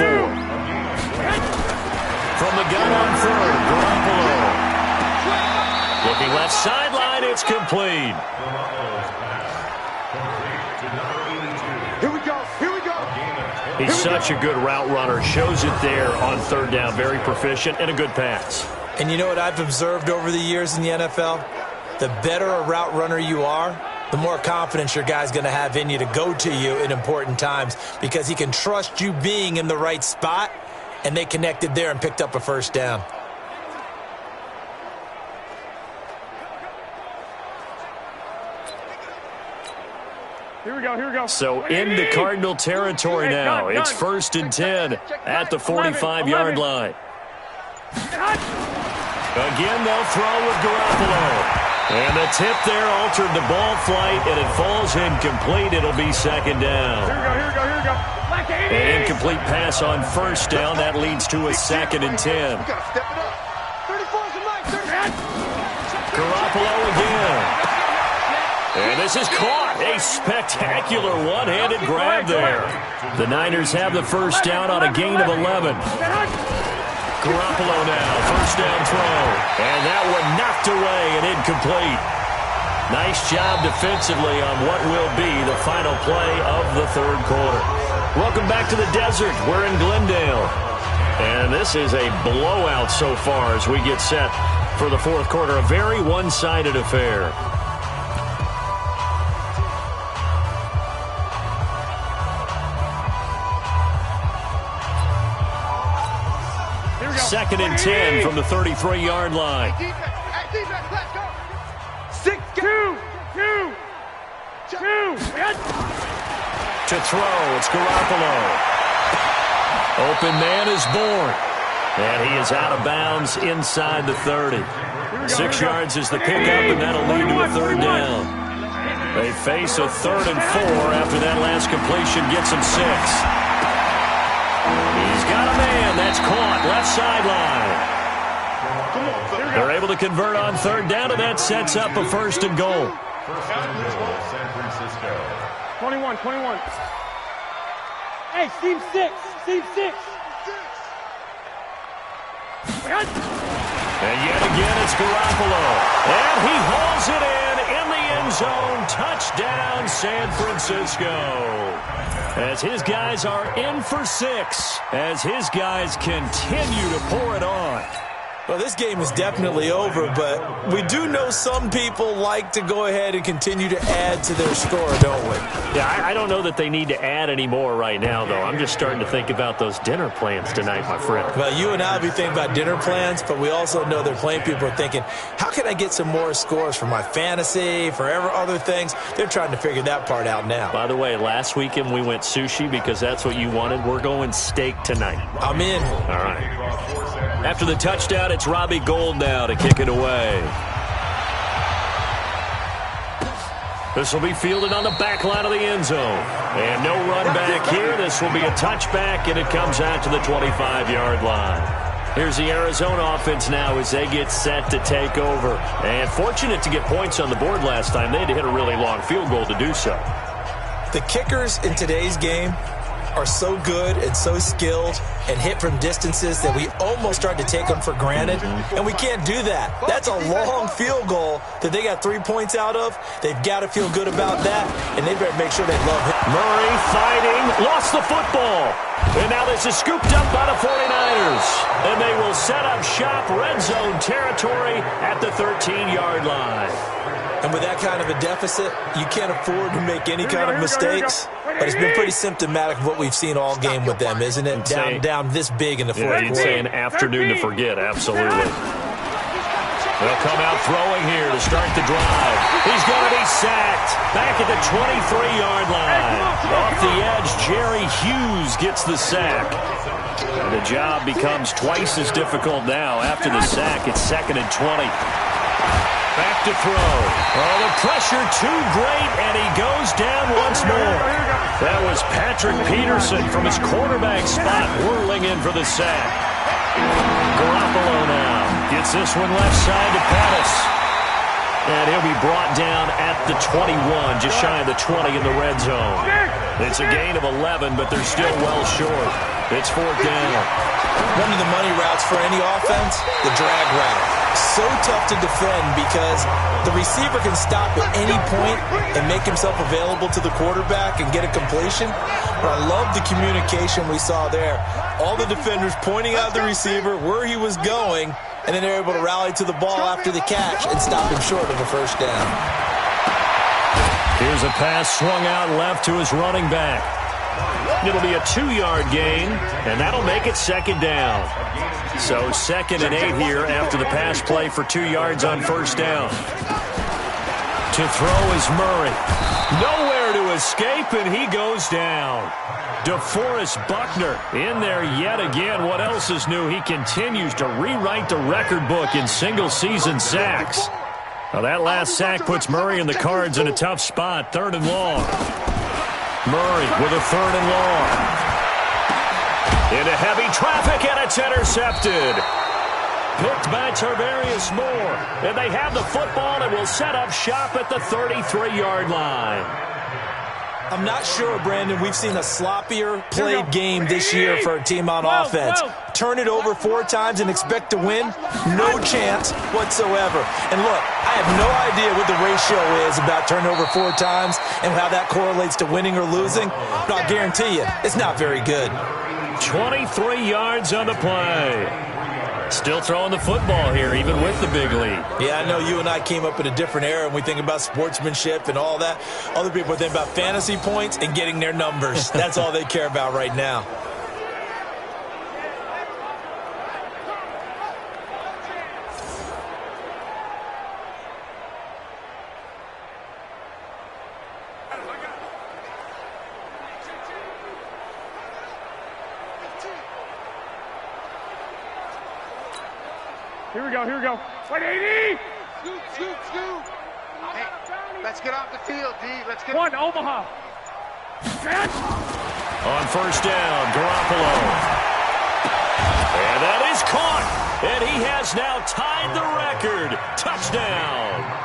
From the gun on 3rd, Garoppolo. Looking left sideline, it's complete. Here we go. Here we go. He's such a good route runner. Shows it there on third down. Very proficient and a good pass. And you know what I've observed over the years in the NFL? The better a route runner you are, the more confidence your guy's going to have in you to go to you in important times because he can trust you being in the right spot, and they connected there and picked up a first down. Here we go. Here we go. So into Cardinal territory now. It's 1st and 10 at the 45-yard line. Again, they'll throw with Garoppolo. And the tip there altered the ball flight, and it falls incomplete. It'll be 2nd down. Here we go. Here we go. Here we go. An incomplete pass on 1st down. That leads to a 2nd and 10. We got to step it up. 34's a nice. Garoppolo again. And this is caught. A spectacular one-handed grab there. The Niners have the first down on a gain of 11. Garoppolo now, first down throw. And that one knocked away and incomplete. Nice job defensively on what will be the final play of the third quarter. Welcome back to the desert. We're in Glendale. And this is a blowout so far as we get set for the fourth quarter. A very one-sided affair. Second and 10 from the 33-yard line. Defense, let's go. 6, 2. To throw, it's Garoppolo. Open man is born. And he is out of bounds inside the 30. 6 yards is the pickup, and that'll lead to a third down. They face a 3rd and 4 after that last completion gets him 6. He's got a man. That's caught. Left sideline. They're able to convert on third down, and that sets up a 1st and goal. San Francisco. 21. Hey, Team 6. And yet again, it's Garoppolo. And he hauls it in the end zone. Touchdown, San Francisco. As his guys are in for 6. As his guys continue to pour it on. Well, this game is definitely over, but we do know some people like to go ahead and continue to add to their score, don't we? Yeah, I don't know that they need to add any more right now, though. I'm just starting to think about those dinner plans tonight, my friend. Well, you and I will be thinking about dinner plans, but we also know they're playing people are thinking, how can I get some more scores for my fantasy, for other things? They're trying to figure that part out now. By the way, last weekend we went sushi because that's what you wanted. We're going steak tonight. I'm in. All right. After the touchdown, it's Robbie Gould now to kick it away. This will be fielded on the back line of the end zone. And no run back here. This will be a touchback, and it comes out to the 25-yard line. Here's the Arizona offense now as they get set to take over. And fortunate to get points on the board last time. They had to hit a really long field goal to do so. The kickers in today's game are so good and so skilled and hit from distances that we almost start to take them for granted, and we can't do that. That's a long field goal that they got 3 points out of. They've got to feel good about that, and they better make sure they love him. Murray fighting, lost the football. And now this is scooped up by the 49ers. And they will set up shop red zone territory at the 13-yard line. And with that kind of a deficit, you can't afford to make any kind of mistakes. But it's been pretty symptomatic of what we've seen all game with them, isn't it? Down this big in the fourth quarter. You'd say an afternoon to forget, absolutely. They'll come out throwing here to start the drive. He's going to be sacked. Back at the 23-yard line. Off the edge, Jerry Hughes gets the sack. And the job becomes twice as difficult now. After the sack, it's 2nd and 20. Back to throw. Oh, the pressure too great, and he goes down once more. That was Patrick Peterson from his quarterback spot whirling in for the sack. Garoppolo now gets this one left side to Pettis. And he'll be brought down at the 21, just shy of the 20 in the red zone. It's a gain of 11, but they're still well short. It's 4th down. One of the money routes for any offense, the drag route. So tough to defend because the receiver can stop at any point and make himself available to the quarterback and get a completion. But I love the communication we saw there. All the defenders pointing out the receiver where he was going, and then they're able to rally to the ball after the catch and stop him short of a 1st down. Here's a pass swung out left to his running back. It'll be a 2-yard gain, and that'll make it 2nd down. So 2nd and 8 here after the pass play for 2 yards on 1st down. To throw is Murray. Nowhere to escape, and he goes down. DeForest Buckner in there yet again. What else is new? He continues to rewrite the record book in single-season sacks. Now that last sack puts Murray and the Cards in a tough spot. 3rd and long. Murray with a 3rd and long. Into heavy traffic, and it's intercepted. Picked by Tarvarius Moore. And they have the football and will set up shop at the 33-yard line. I'm not sure, Brandon, we've seen a sloppier played game this year for a team on offense. Turn it over 4 times and expect to win? No chance whatsoever. And look, I have no idea what the ratio is about turnover 4 times and how that correlates to winning or losing. But I'll guarantee you, it's not very good. 23 yards on the play. Still throwing the football here, even with the big lead. Yeah, I know you and I came up in a different era, and we think about sportsmanship and all that. Other people think about fantasy points and getting their numbers. That's all they care about right now. Here we go, here we go. 180! Shoot. Hey, let's get off the field, D. Let's get One, Omaha. On 1st down, Garoppolo. And that is caught. And he has now tied the record. Touchdown.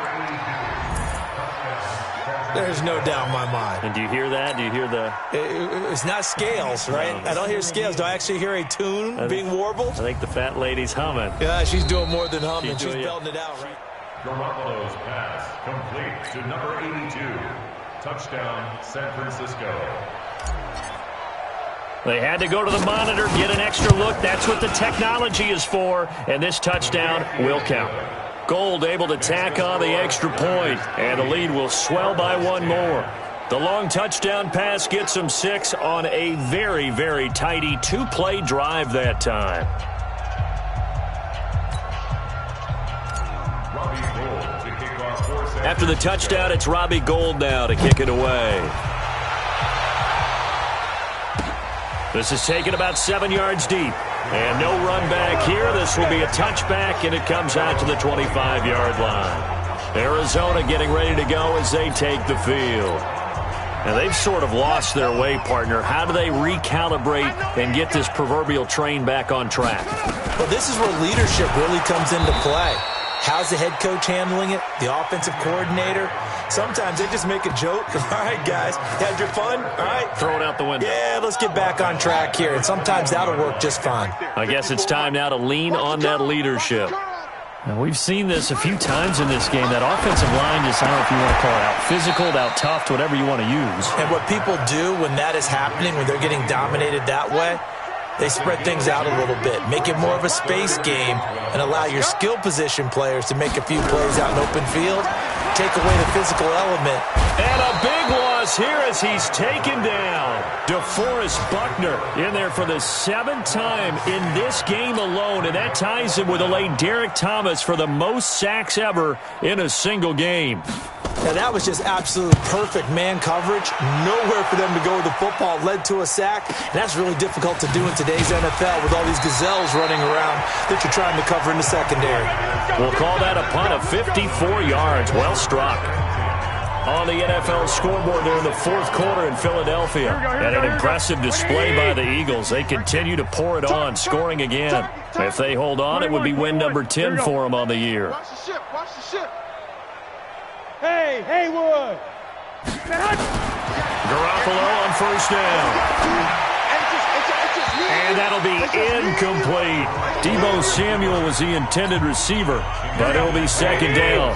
There's no doubt in my mind. And do you hear that? Do you hear the... It's not scales, right? I don't hear scales. Do I actually hear a tune being warbled? I think the fat lady's humming. Yeah, she's doing more than humming. She's belting it out, right? Garoppolo's pass complete to number 82. Touchdown, San Francisco. They had to go to the monitor, get an extra look. That's what the technology is for. And this touchdown will count. Gold able to tack on the extra point, and the lead will swell by 1 more. The long touchdown pass gets him 6 on a very, very tidy 2-play drive that time. After the touchdown, it's Robbie Gould now to kick it away. This is taken about 7 yards deep. And no run back here. This will be a touchback, and it comes out to the 25-yard line. Arizona getting ready to go as they take the field. Now, they've sort of lost their way, partner. How do they recalibrate and get this proverbial train back on track? Well, this is where leadership really comes into play. How's the head coach handling it? The offensive coordinator? Sometimes they just make a joke. All right, guys, had your fun? All right. Throw it out the window. Yeah, let's get back on track here. And sometimes that'll work just fine. I guess it's time now to lean on that leadership. Now, we've seen this a few times in this game. That offensive line is, I don't know if you want to call it out physical, out tough, whatever you want to use. And what people do when that is happening, when they're getting dominated that way, they spread things out a little bit, make it more of a space game, and allow your skill position players to make a few plays out in open field, take away the physical element. And a big loss here as he's taken down. DeForest Buckner in there for the 7th time in this game alone, and that ties him with a late Derek Thomas for the most sacks ever in a single game. Now, that was just absolute perfect man coverage. Nowhere for them to go with the football. Led to a sack. And that's really difficult to do in today's NFL with all these gazelles running around that you're trying to cover in the secondary. We'll call that a punt of 54 yards. Well struck. On the NFL scoreboard there in the 4th quarter in Philadelphia. And an impressive display by the Eagles. They continue to pour it on, scoring again. If they hold on, it would be win number 10 for them on the year. Watch the ship. Watch the ship. Hey, Haywood. Garoppolo on first down. And that'll be incomplete. Deebo Samuel was the intended receiver, but it'll be second down.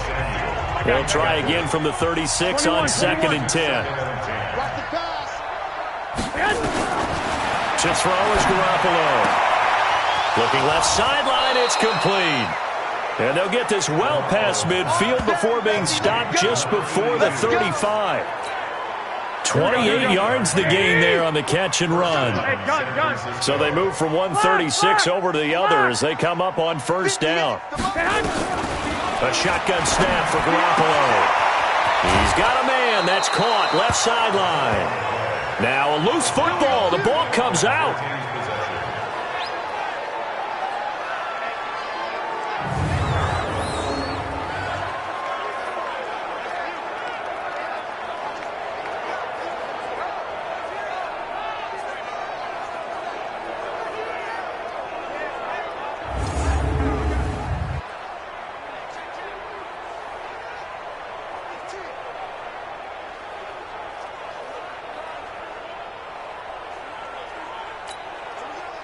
They'll try again from the 36 on 2nd and 10. To throw is Garoppolo. Looking left sideline, it's complete. And they'll get this well past midfield before being stopped just before the 35. 28 yards the gain there on the catch and run. So they move from 136 over to the other as they come up on first down. A shotgun snap for Garoppolo. He's got a man. That's caught left sideline. Now a loose football. The ball comes out.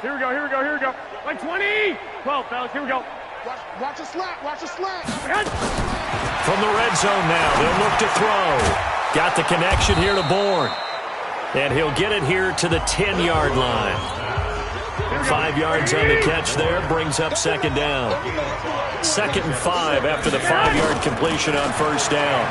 Here we go. Like 20. 12, fellas, here we go. Watch the slant. From the red zone now, they'll look to throw. Got the connection here to Bourne. And he'll get it here to the 10-yard line. 5 yards on the catch there, brings up second down. 2nd and 5 after the 5-yard completion on first down.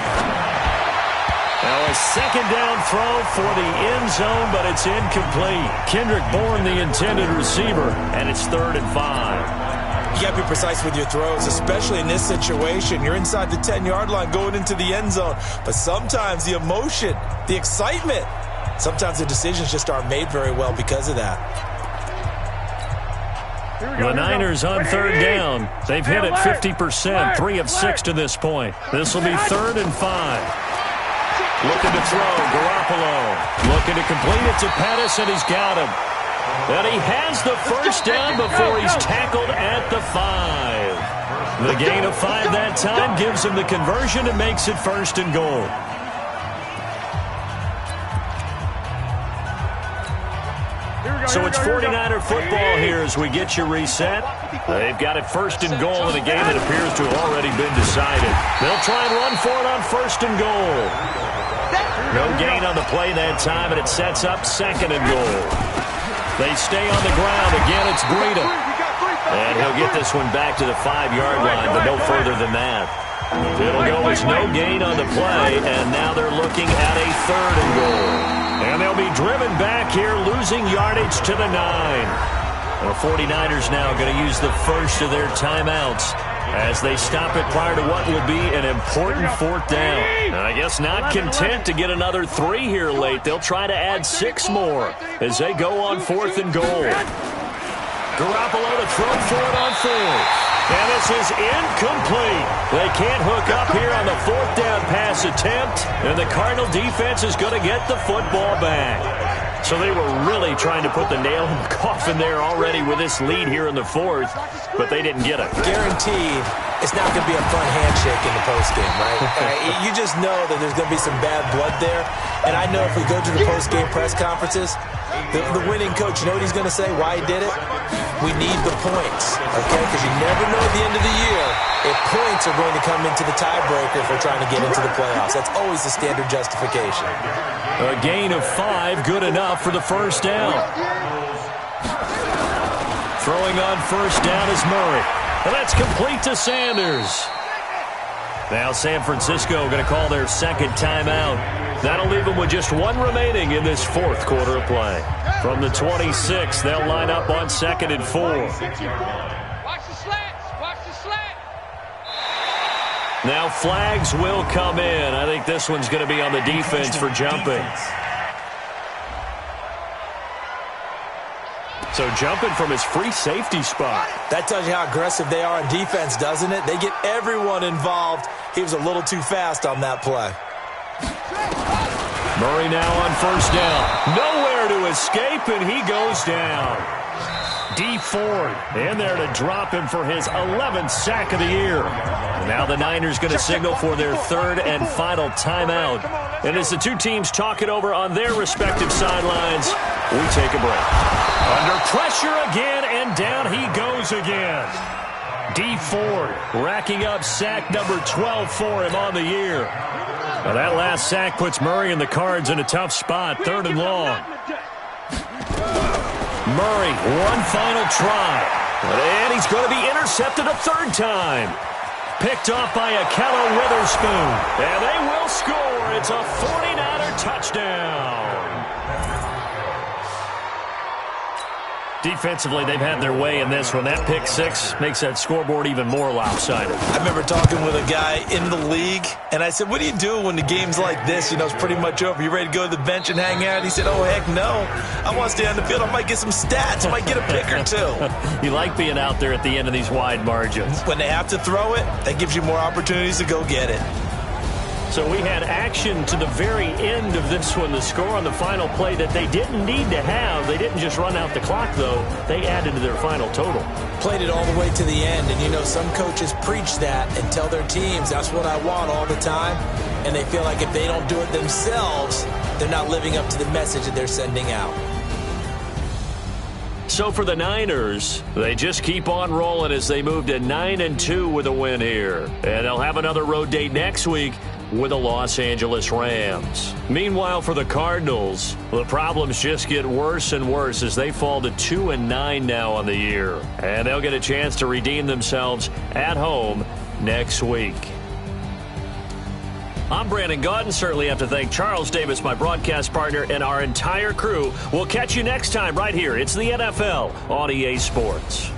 Now a second down throw for the end zone, but it's incomplete. Kendrick Bourne, the intended receiver, and it's 3rd and 5. You got to be precise with your throws, especially in this situation. You're inside the 10-yard line going into the end zone, but sometimes the emotion, the excitement, sometimes the decisions just aren't made very well because of that. The Niners on 3rd down. They've hit it 50%, 3 of 6 to this point. This will be 3rd and 5. Looking to throw, Garoppolo. Looking to complete it to Pettis, and he's got him. And he has the first down before he's tackled at the 5. The gain of 5 that time gives him the conversion and makes it 1st and goal. So it's 49er football here as we get you reset. They've got it 1st and goal in a game that appears to have already been decided. They'll try and run for it on 1st and goal. No gain on the play that time, and it sets up 2nd and goal. They stay on the ground. Again, it's Breida. And he'll get this one back to the 5-yard line, but no further than that. It'll go as no gain on the play, and now they're looking at a 3rd and goal. And they'll be driven back here, losing yardage to the 9. The 49ers now going to use the first of their timeouts as they stop it prior to what will be an important 4th down. And I guess not content to get another 3 here late. They'll try to add 6 more as they go on 4th and goal. Garoppolo to throw for it on 4th. And this is incomplete. They can't hook up here on the 4th down pass attempt. And the Cardinal defense is going to get the football back. So they were really trying to put the nail in the coffin there already with this lead here in the 4th, but they didn't get it. Guaranteed it's not going to be a fun handshake in the postgame, right? You just know that there's going to be some bad blood there. And I know if we go to the postgame press conferences, the winning coach, you know what he's going to say, why he did it? We need the points, okay? Because you never know at the end of the year if points are going to come into the tiebreaker if we're trying to get into the playoffs. That's always the standard justification. A gain of 5, good enough for the 1st down. Throwing on 1st down is Murray. And that's complete to Sanders. Now San Francisco going to call their 2nd timeout. That'll leave them with just 1 remaining in this 4th quarter of play. From the 26, they'll line up on 2nd and 4. Watch the slants. Watch the slant. Now flags will come in. I think this one's going to be on the defense for jumping. So jumping from his free safety spot. That tells you how aggressive they are on defense, doesn't it? They get everyone involved. He was a little too fast on that play. Murray now on 1st down. Nowhere to escape, and he goes down. D Ford in there to drop him for his 11th sack of the year. Now the Niners going to signal for their 3rd and final timeout. And as the two teams talk it over on their respective sidelines, we take a break. Under pressure again, and down he goes again. D. Ford racking up sack number 12 for him on the year. Now that last sack puts Murray and the Cards in a tough spot, 3rd and long. Murray, one final try. And he's going to be intercepted a 3rd time. Picked off by Akello Witherspoon. And they will score. It's a 49er touchdown. Defensively, they've had their way in this one. That pick 6 makes that scoreboard even more lopsided. I remember talking with a guy in the league, and I said, what do you do when the game's like this? You know, it's pretty much over. You ready to go to the bench and hang out? He said, oh, heck no. I want to stay on the field. I might get some stats. I might get a pick or 2. You like being out there at the end of these wide margins. When they have to throw it, that gives you more opportunities to go get it. So we had action to the very end of this one. The score on the final play that they didn't need to have. They didn't just run out the clock, though. They added to their final total. Played it all the way to the end. And, you know, some coaches preach that and tell their teams, that's what I want all the time. And they feel like if they don't do it themselves, they're not living up to the message that they're sending out. So for the Niners, they just keep on rolling as they move to 9-2 with a win here. And they'll have another road date next week with the Los Angeles Rams. Meanwhile, for the Cardinals, the problems just get worse and worse as they fall to 2-9 now on the year. And they'll get a chance to redeem themselves at home next week. I'm Brandon Gaudin. Certainly have to thank Charles Davis, my broadcast partner, and our entire crew. We'll catch you next time right here. It's the NFL on EA Sports.